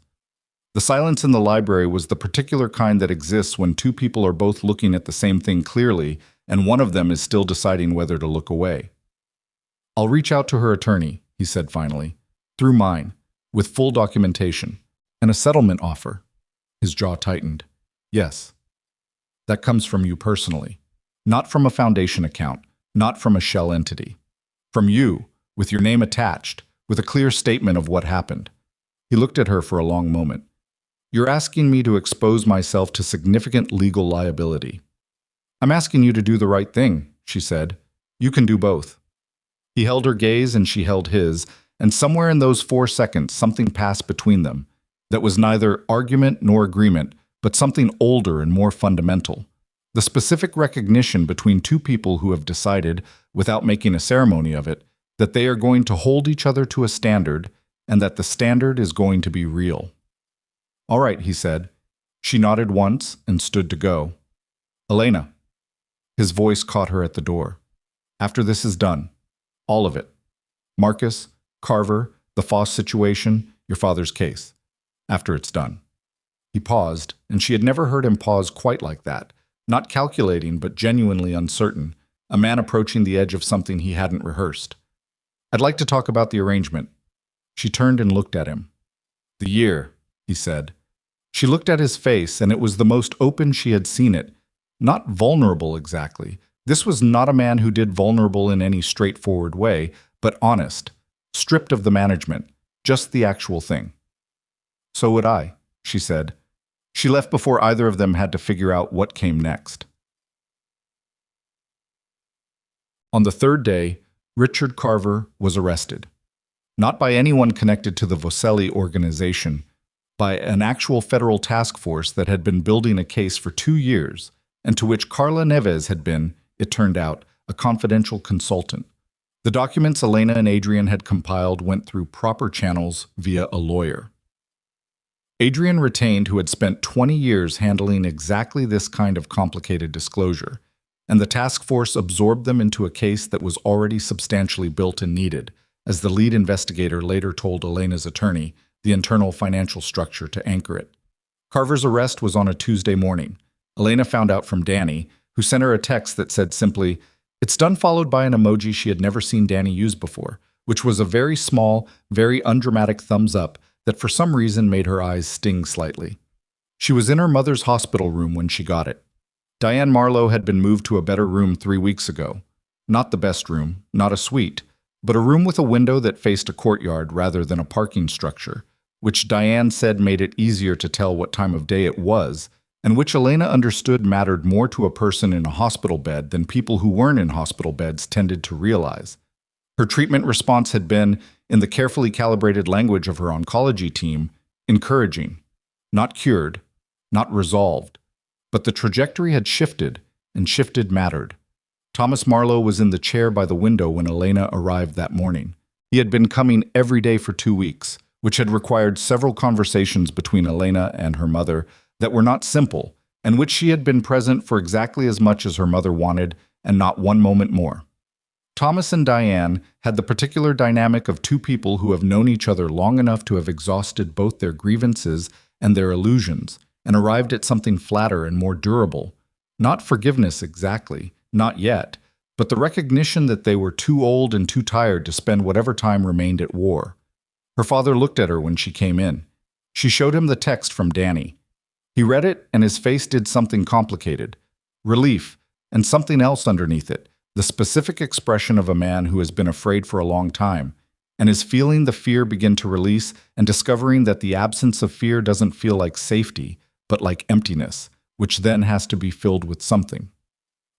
The silence in the library was the particular kind that exists when 2 people are both looking at the same thing clearly and one of them is still deciding whether to look away. I'll reach out to her attorney, he said finally, through mine, with full documentation, and a settlement offer. His jaw tightened. Yes. That comes from you personally, not from a foundation account, not from a shell entity. From you, with your name attached, with a clear statement of what happened. He looked at her for a long moment. You're asking me to expose myself to significant legal liability. I'm asking you to do the right thing, she said. You can do both. He held her gaze and she held his, and somewhere in those 4 seconds something passed between them that was neither argument nor agreement, but something older and more fundamental. The specific recognition between 2 people who have decided, without making a ceremony of it, that they are going to hold each other to a standard, and that the standard is going to be real. All right, he said. She nodded once and stood to go. Elena. His voice caught her at the door. After this is done, all of it. Marcus, Carver, the Foss situation, your father's case. After it's done. He paused, and she had never heard him pause quite like that. Not calculating, but genuinely uncertain. A man approaching the edge of something he hadn't rehearsed. "I'd like to talk about the arrangement." She turned and looked at him. "The year," he said. She looked at his face, and it was the most open she had seen it. Not vulnerable exactly. This was not a man who did vulnerable in any straightforward way, but honest, stripped of the management, just the actual thing. "So would I," she said. She left before either of them had to figure out what came next. On the third day, Richard Carver was arrested. Not by anyone connected to the Voselli organization, by an actual federal task force that had been building a case for 2 years, and to which Carla Neves had been, it turned out, a confidential consultant. The documents Elena and Adrian had compiled went through proper channels via a lawyer. Adrian retained who had spent 20 years handling exactly this kind of complicated disclosure, and the task force absorbed them into a case that was already substantially built and needed, as the lead investigator later told Elena's attorney, the internal financial structure to anchor it. Carver's arrest was on a Tuesday morning. Elena found out from Danny, who sent her a text that said simply, "It's done," followed by an emoji she had never seen Danny use before, which was a very small, very undramatic thumbs up that for some reason made her eyes sting slightly. She was in her mother's hospital room when she got it. Diane Marlowe had been moved to a better room 3 weeks ago. Not the best room, not a suite, but a room with a window that faced a courtyard rather than a parking structure, which Diane said made it easier to tell what time of day it was, and which Elena understood mattered more to a person in a hospital bed than people who weren't in hospital beds tended to realize. Her treatment response had been, in the carefully calibrated language of her oncology team, encouraging. Not cured, not resolved. But the trajectory had shifted, and shifted mattered. Thomas Marlowe was in the chair by the window when Elena arrived that morning. He had been coming every day for 2 weeks, which had required several conversations between Elena and her mother that were not simple, and which she had been present for exactly as much as her mother wanted, and not one moment more. Thomas and Diane had the particular dynamic of two people who have known each other long enough to have exhausted both their grievances and their illusions, and arrived at something flatter and more durable. Not forgiveness exactly, not yet, but the recognition that they were too old and too tired to spend whatever time remained at war. Her father looked at her when she came in. She showed him the text from Danny. He read it, and his face did something complicated. Relief, and something else underneath it, the specific expression of a man who has been afraid for a long time, and is feeling the fear begin to release and discovering that the absence of fear doesn't feel like safety, but like emptiness, which then has to be filled with something.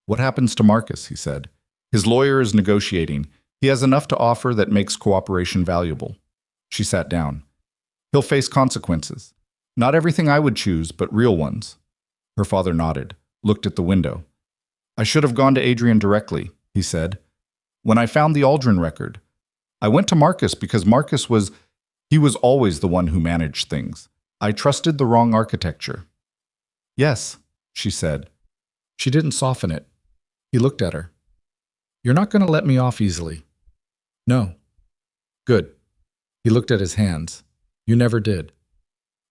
"What happens to Marcus?" he said. "His lawyer is negotiating. He has enough to offer that makes cooperation valuable." She sat down. "He'll face consequences. Not everything I would choose, but real ones." Her father nodded, looked at the window. "I should have gone to Adrian directly," he said. "When I found the Aldrin record, I went to Marcus because he was always the one who managed things. I trusted the wrong architecture." "Yes," she said. She didn't soften it. He looked at her. "You're not going to let me off easily." "No." "Good." He looked at his hands. "You never did."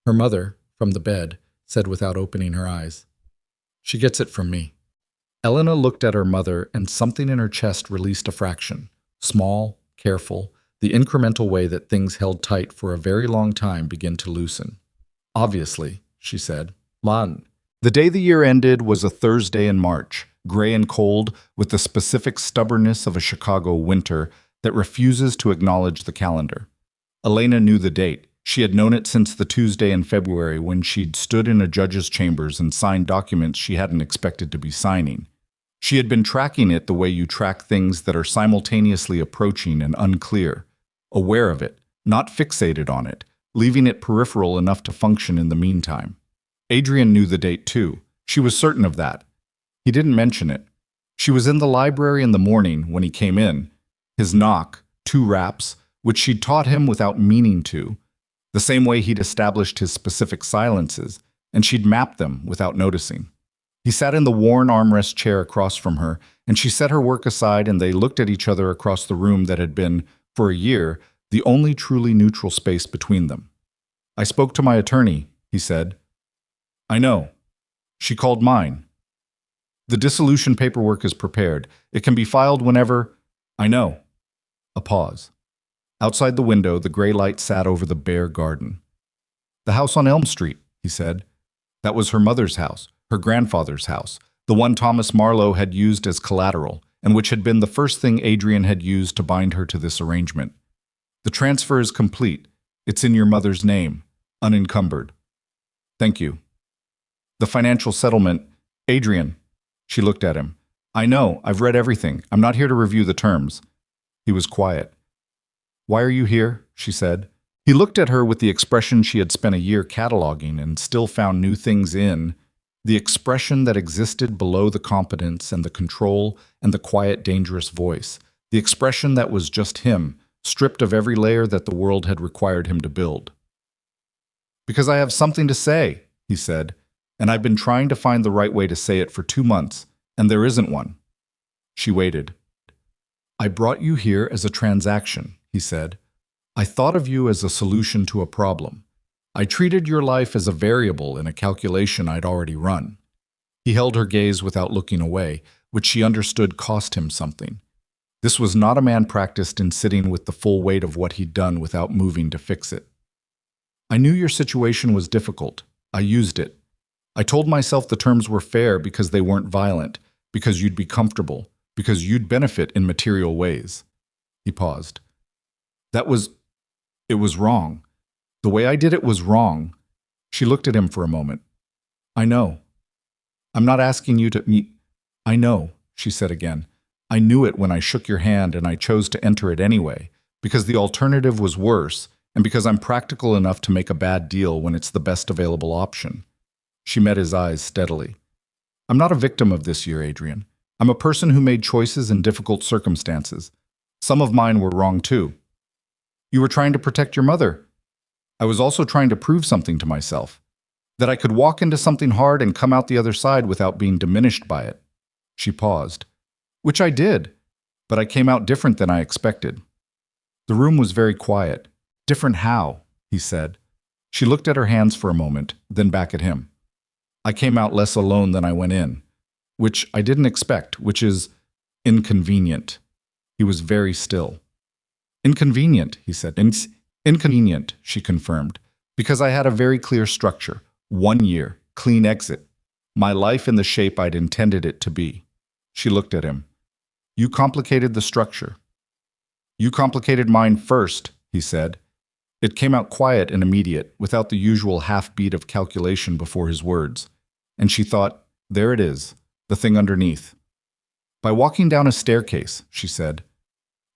Her mother, from the bed, said without opening her eyes, "She gets it from me." Elena looked at her mother, and something in her chest released a fraction. Small, careful, the incremental way that things held tight for a very long time began to loosen. "Obviously," she said. "Man." The day the year ended was a Thursday in March, gray and cold, with the specific stubbornness of a Chicago winter that refuses to acknowledge the calendar. Elena knew the date. She had known it since the Tuesday in February when she'd stood in a judge's chambers and signed documents she hadn't expected to be signing. She had been tracking it the way you track things that are simultaneously approaching and unclear, aware of it, not fixated on it, leaving it peripheral enough to function in the meantime. Adrian knew the date too. She was certain of that. He didn't mention it. She was in the library in the morning when he came in. His knock, 2 raps, which she'd taught him without meaning to, the same way he'd established his specific silences, and she'd mapped them without noticing. He sat in the worn armrest chair across from her, and she set her work aside, and they looked at each other across the room that had been, for a year, the only truly neutral space between them. "I spoke to my attorney," he said. I know. She called mine. The dissolution paperwork is prepared. It can be filed whenever. I know. A pause. Outside the window, the gray light sat over the bare garden. The house on Elm Street, he said. That was her mother's house, her grandfather's house, the one Thomas Marlowe had used as collateral, and which had been the first thing Adrian had used to bind her to this arrangement. The transfer is complete. It's in your mother's name, unencumbered. Thank you. The financial settlement, Adrian. She looked at him. I know, I've read everything. I'm not here to review the terms. He was quiet. Why are you here? She said. He looked at her with the expression she had spent a year cataloging and still found new things in, the expression that existed below the competence and the control and the quiet, dangerous voice, the expression that was just him, stripped of every layer that the world had required him to build. Because I have something to say, he said, and I've been trying to find the right way to say it for 2 months, and there isn't one. She waited. I brought you here as a transaction, he said. I thought of you as a solution to a problem. I treated your life as a variable in a calculation I'd already run. He held her gaze without looking away, which she understood cost him something. This was not a man practiced in sitting with the full weight of what he'd done without moving to fix it. I knew your situation was difficult. I used it. I told myself the terms were fair because they weren't violent, because you'd be comfortable, because you'd benefit in material ways. He paused. It was wrong. The way I did it was wrong. She looked at him for a moment. I know. I'm not asking you to meet. I know, she said again. I knew it when I shook your hand and I chose to enter it anyway, because the alternative was worse and because I'm practical enough to make a bad deal when it's the best available option. She met his eyes steadily. I'm not a victim of this year, Adrian. I'm a person who made choices in difficult circumstances. Some of mine were wrong too. You were trying to protect your mother. I was also trying to prove something to myself, that I could walk into something hard and come out the other side without being diminished by it. She paused. Which I did, but I came out different than I expected. The room was very quiet. Different how? He said. She looked at her hands for a moment, then back at him. I came out less alone than I went in, which I didn't expect, which is inconvenient. He was very still. Inconvenient, he said. Inconvenient, she confirmed, because I had a very clear structure. 1 year, clean exit. My life in the shape I'd intended it to be. She looked at him. You complicated the structure. You complicated mine first, he said. It came out quiet and immediate, without the usual half-beat of calculation before his words. And she thought, there it is, the thing underneath. By walking down a staircase, she said.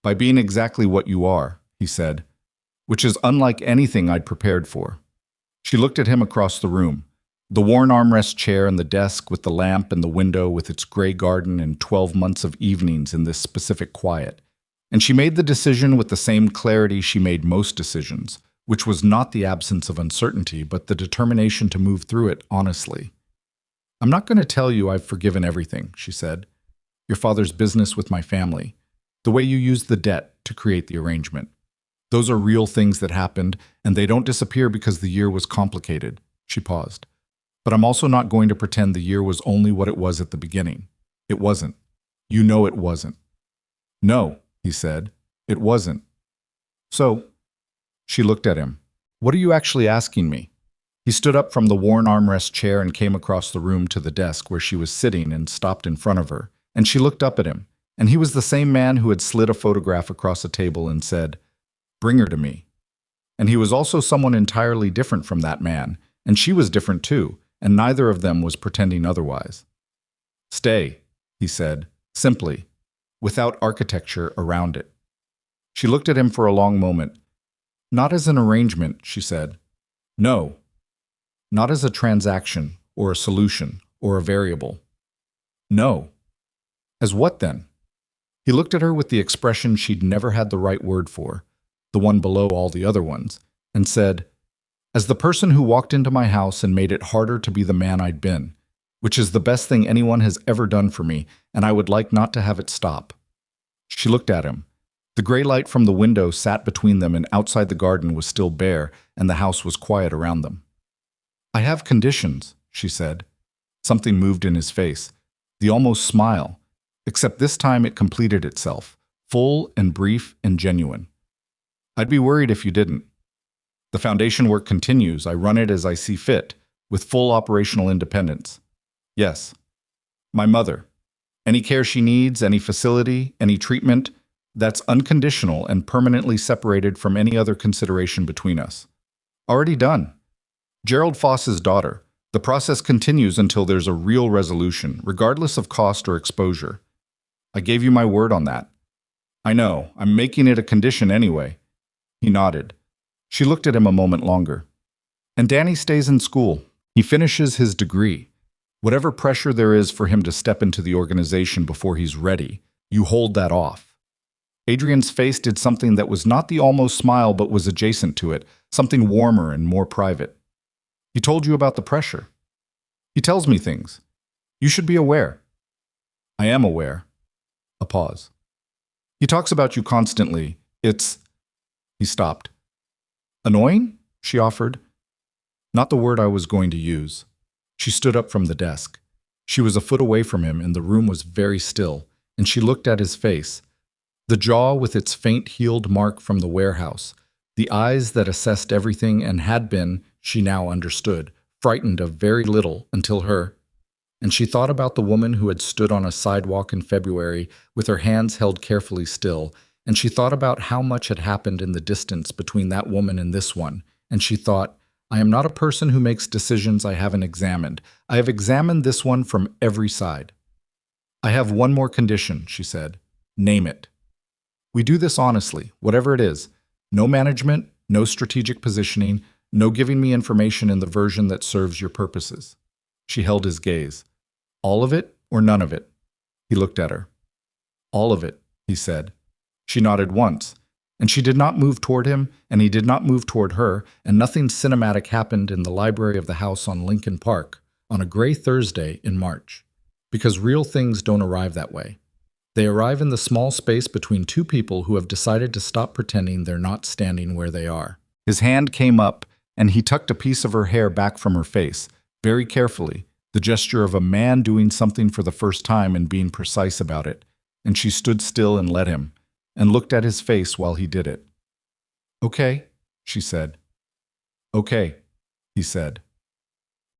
By being exactly what you are, he said, which is unlike anything I'd prepared for. She looked at him across the room. The worn armrest chair and the desk with the lamp and the window with its gray garden and 12 months of evenings in this specific quiet. And she made the decision with the same clarity she made most decisions, which was not the absence of uncertainty, but the determination to move through it honestly. I'm not going to tell you I've forgiven everything, she said. Your father's business with my family. The way you used the debt to create the arrangement. Those are real things that happened, and they don't disappear because the year was complicated. She paused. But I'm also not going to pretend the year was only what it was at the beginning. It wasn't. You know it wasn't. No, he said. It wasn't. So, she looked at him. What are you actually asking me? He stood up from the worn armrest chair and came across the room to the desk where she was sitting and stopped in front of her, and she looked up at him. And he was the same man who had slid a photograph across a table and said, Bring her to me. And he was also someone entirely different from that man, and she was different too, and neither of them was pretending otherwise. Stay, he said, simply, without architecture around it. She looked at him for a long moment. Not as an arrangement, she said. No. Not as a transaction, or a solution, or a variable. No. As what then? He looked at her with the expression she'd never had the right word for, the one below all the other ones, and said, As the person who walked into my house and made it harder to be the man I'd been, which is the best thing anyone has ever done for me, and I would like not to have it stop. She looked at him. The gray light from the window sat between them, and outside the garden was still bare, and the house was quiet around them. I have conditions, she said. Something moved in his face, the almost smile, except this time it completed itself, full and brief and genuine. I'd be worried if you didn't. The foundation work continues. I run it as I see fit, with full operational independence. Yes. My mother. Any care she needs, any facility, any treatment, that's unconditional and permanently separated from any other consideration between us. Already done. Gerald Foss's daughter. The process continues until there's a real resolution, regardless of cost or exposure. I gave you my word on that. I know. I'm making it a condition anyway. He nodded. She looked at him a moment longer. And Danny stays in school. He finishes his degree. Whatever pressure there is for him to step into the organization before he's ready, you hold that off. Adrian's face did something that was not the almost smile but was adjacent to it, something warmer and more private. He told you about the pressure. He tells me things. You should be aware. I am aware. A pause. He talks about you constantly. It's... He stopped. Annoying? She offered. Not the word I was going to use. She stood up from the desk. She was a foot away from him and the room was very still, and she looked at his face. The jaw with its faint healed mark from the warehouse. The eyes that assessed everything and had been, she now understood, frightened of very little until her. And she thought about the woman who had stood on a sidewalk in February with her hands held carefully still, and she thought about how much had happened in the distance between that woman and this one, and she thought, I am not a person who makes decisions I haven't examined. I have examined this one from every side. I have one more condition, she said. Name it. We do this honestly, whatever it is. No management, no strategic positioning, no giving me information in the version that serves your purposes. She held his gaze. All of it or none of it? He looked at her. All of it, he said. She nodded once, and she did not move toward him, and he did not move toward her, and nothing cinematic happened in the library of the house on Lincoln Park on a gray Thursday in March. Because real things don't arrive that way. They arrive in the small space between two people who have decided to stop pretending they're not standing where they are. His hand came up, and he tucked a piece of her hair back from her face, very carefully, the gesture of a man doing something for the first time and being precise about it, and she stood still and let him, and looked at his face while he did it. Okay, she said. Okay, he said.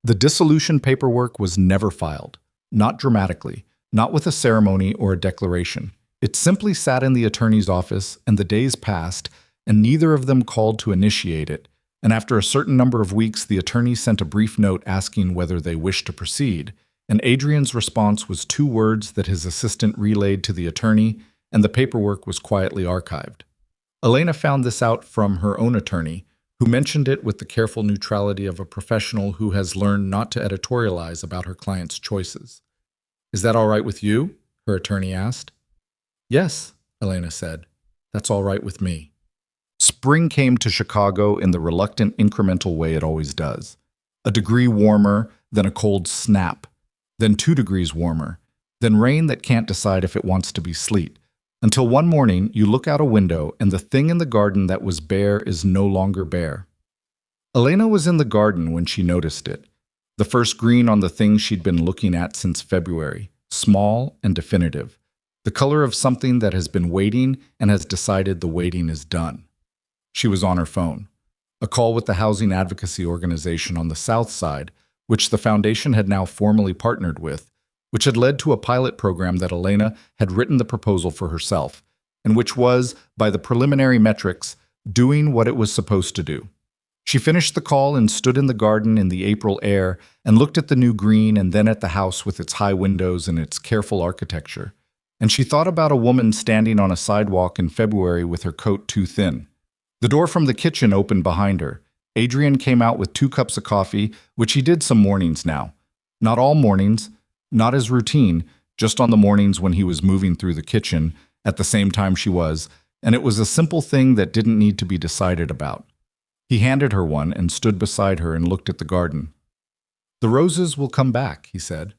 The dissolution paperwork was never filed, not dramatically, not with a ceremony or a declaration. It simply sat in the attorney's office, and the days passed, and neither of them called to initiate it, and after a certain number of weeks the attorney sent a brief note asking whether they wished to proceed, and Adrian's response was 2 words that his assistant relayed to the attorney, and the paperwork was quietly archived. Elena found this out from her own attorney, who mentioned it with the careful neutrality of a professional who has learned not to editorialize about her client's choices. Is that all right with you? Her attorney asked. Yes, Elena said. That's all right with me. Spring came to Chicago in the reluctant, incremental way it always does. A degree warmer, then a cold snap, then 2 degrees warmer, then rain that can't decide if it wants to be sleet. Until one morning, you look out a window and the thing in the garden that was bare is no longer bare. Elena was in the garden when she noticed it. The first green on the thing she'd been looking at since February, small and definitive. The color of something that has been waiting and has decided the waiting is done. She was on her phone. A call with the housing advocacy organization on the South Side, which the foundation had now formally partnered with, which had led to a pilot program that Elena had written the proposal for herself, and which was, by the preliminary metrics, doing what it was supposed to do. She finished the call and stood in the garden in the April air and looked at the new green and then at the house with its high windows and its careful architecture. And she thought about a woman standing on a sidewalk in February with her coat too thin. The door from the kitchen opened behind her. Adrian came out with 2 cups of coffee, which he did some mornings now. Not all mornings, not his routine, just on the mornings when he was moving through the kitchen at the same time she was, and it was a simple thing that didn't need to be decided about. He handed her one and stood beside her and looked at the garden. The roses will come back, he said.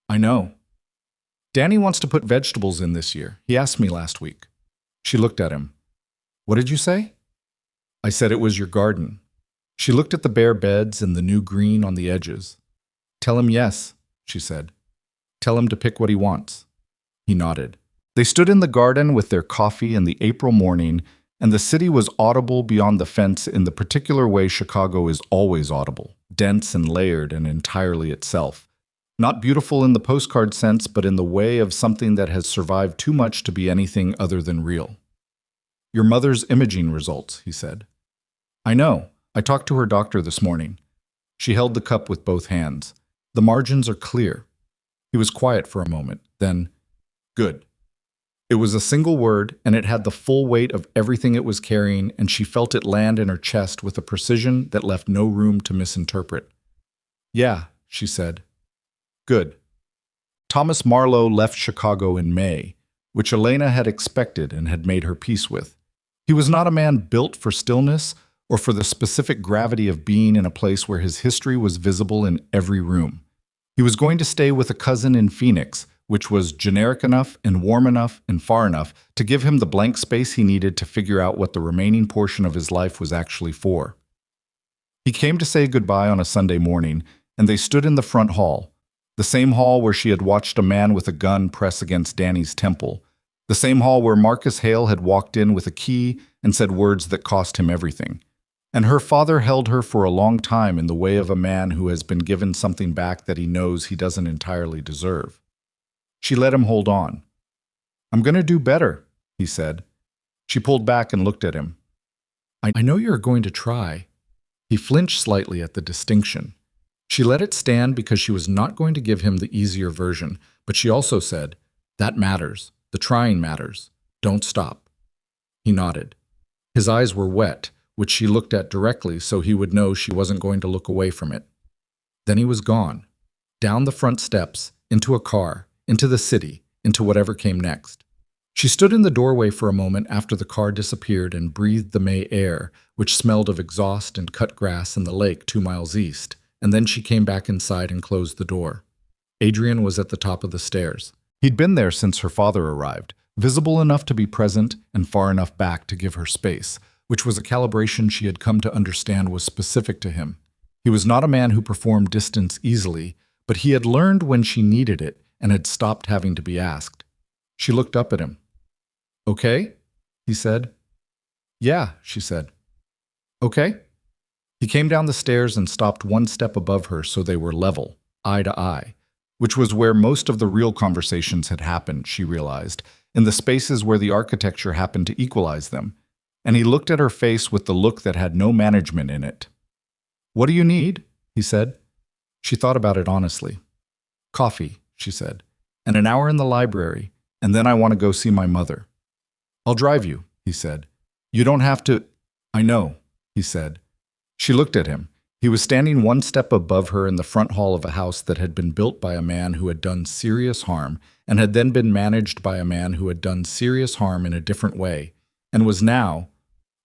I know. Danny wants to put vegetables in this year. He asked me last week. She looked at him. What did you say? I said it was your garden. She looked at the bare beds and the new green on the edges. Tell him yes, she said. Tell him to pick what he wants. He nodded. They stood in the garden with their coffee in the April morning, and the city was audible beyond the fence in the particular way Chicago is always audible, dense and layered and entirely itself. Not beautiful in the postcard sense, but in the way of something that has survived too much to be anything other than real. Your mother's imaging results, he said. I know. I talked to her doctor this morning. She held the cup with both hands. The margins are clear. He was quiet for a moment, then, good. It was a single word, and it had the full weight of everything it was carrying, and she felt it land in her chest with a precision that left no room to misinterpret. Yeah, she said. Good. Thomas Marlowe left Chicago in May, which Elena had expected and had made her peace with. He was not a man built for stillness or for the specific gravity of being in a place where his history was visible in every room. He was going to stay with a cousin in Phoenix, which was generic enough and warm enough and far enough to give him the blank space he needed to figure out what the remaining portion of his life was actually for. He came to say goodbye on a Sunday morning, and they stood in the front hall, the same hall where she had watched a man with a gun press against Danny's temple, the same hall where Marcus Hale had walked in with a key and said words that cost him everything. And her father held her for a long time in the way of a man who has been given something back that he knows he doesn't entirely deserve. She let him hold on. I'm going to do better, he said. She pulled back and looked at him. I know you're going to try. He flinched slightly at the distinction. She let it stand because she was not going to give him the easier version, but she also said, that matters. The trying matters. Don't stop. He nodded. His eyes were wet, which she looked at directly so he would know she wasn't going to look away from it. Then he was gone. Down the front steps, into a car, into the city, into whatever came next. She stood in the doorway for a moment after the car disappeared and breathed the May air, which smelled of exhaust and cut grass in the lake 2 miles east, and then she came back inside and closed the door. Adrian was at the top of the stairs. He'd been there since her father arrived, visible enough to be present and far enough back to give her space, which was a calibration she had come to understand was specific to him. He was not a man who performed distance easily, but he had learned when she needed it and had stopped having to be asked. She looked up at him. Okay? He said. Yeah, she said. Okay? He came down the stairs and stopped 1 step above her so they were level, eye to eye, which was where most of the real conversations had happened, she realized, in the spaces where the architecture happened to equalize them. And he looked at her face with the look that had no management in it. What do you need? He said. She thought about it honestly. Coffee, she said, and an hour in the library, and then I want to go see my mother. I'll drive you, he said. You don't have to. I know, he said. She looked at him. He was standing 1 step above her in the front hall of a house that had been built by a man who had done serious harm and had then been managed by a man who had done serious harm in a different way and was now,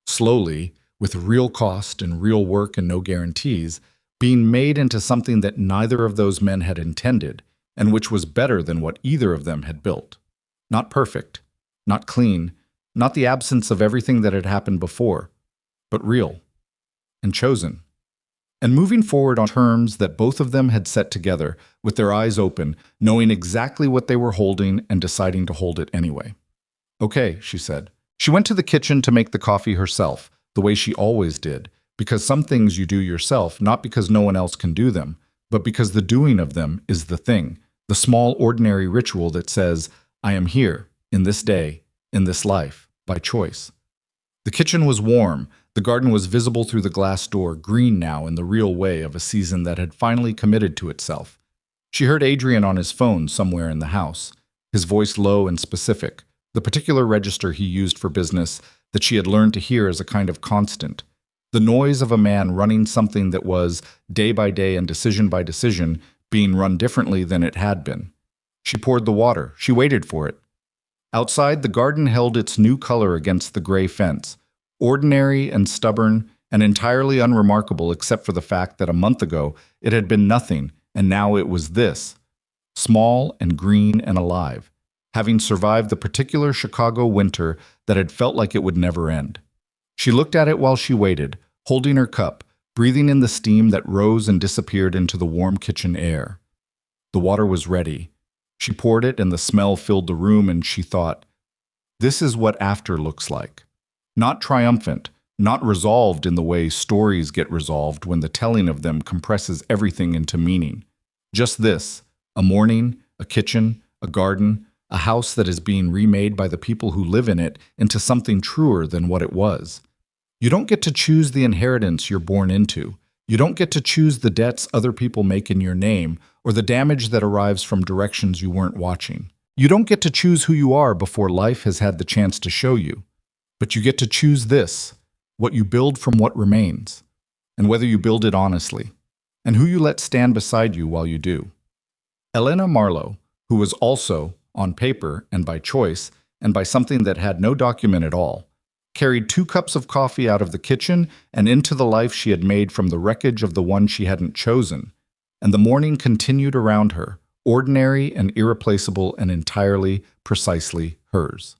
slowly, with real cost and real work and no guarantees, being made into something that neither of those men had intended and which was better than what either of them had built. Not perfect, not clean, not the absence of everything that had happened before, but real and chosen. And moving forward on terms that both of them had set together, with their eyes open, knowing exactly what they were holding and deciding to hold it anyway. Okay, she said. She went to the kitchen to make the coffee herself, the way she always did, because some things you do yourself, not because no one else can do them, but because the doing of them is the thing, the small ordinary ritual that says, I am here, in this day, in this life, by choice. The kitchen was warm. The garden was visible through the glass door, green now in the real way of a season that had finally committed to itself. She heard Adrian on his phone somewhere in the house, his voice low and specific, the particular register he used for business that she had learned to hear as a kind of constant, the noise of a man running something that was, day by day and decision by decision, being run differently than it had been. She poured the water. She waited for it. Outside, the garden held its new color against the gray fence, ordinary and stubborn and entirely unremarkable except for the fact that a month ago it had been nothing and now it was this, small and green and alive, having survived the particular Chicago winter that had felt like it would never end. She looked at it while she waited, holding her cup, breathing in the steam that rose and disappeared into the warm kitchen air. The water was ready. She poured it and the smell filled the room, and she thought, this is what after looks like. Not triumphant, not resolved in the way stories get resolved when the telling of them compresses everything into meaning. Just this, a morning, a kitchen, a garden, a house that is being remade by the people who live in it into something truer than what it was. You don't get to choose the inheritance you're born into. You don't get to choose the debts other people make in your name or the damage that arrives from directions you weren't watching. You don't get to choose who you are before life has had the chance to show you. But you get to choose this, what you build from what remains, and whether you build it honestly, and who you let stand beside you while you do. Elena Marlowe, who was also, on paper and by choice, and by something that had no document at all, carried 2 cups of coffee out of the kitchen and into the life she had made from the wreckage of the one she hadn't chosen, and the morning continued around her, ordinary and irreplaceable and entirely, precisely hers.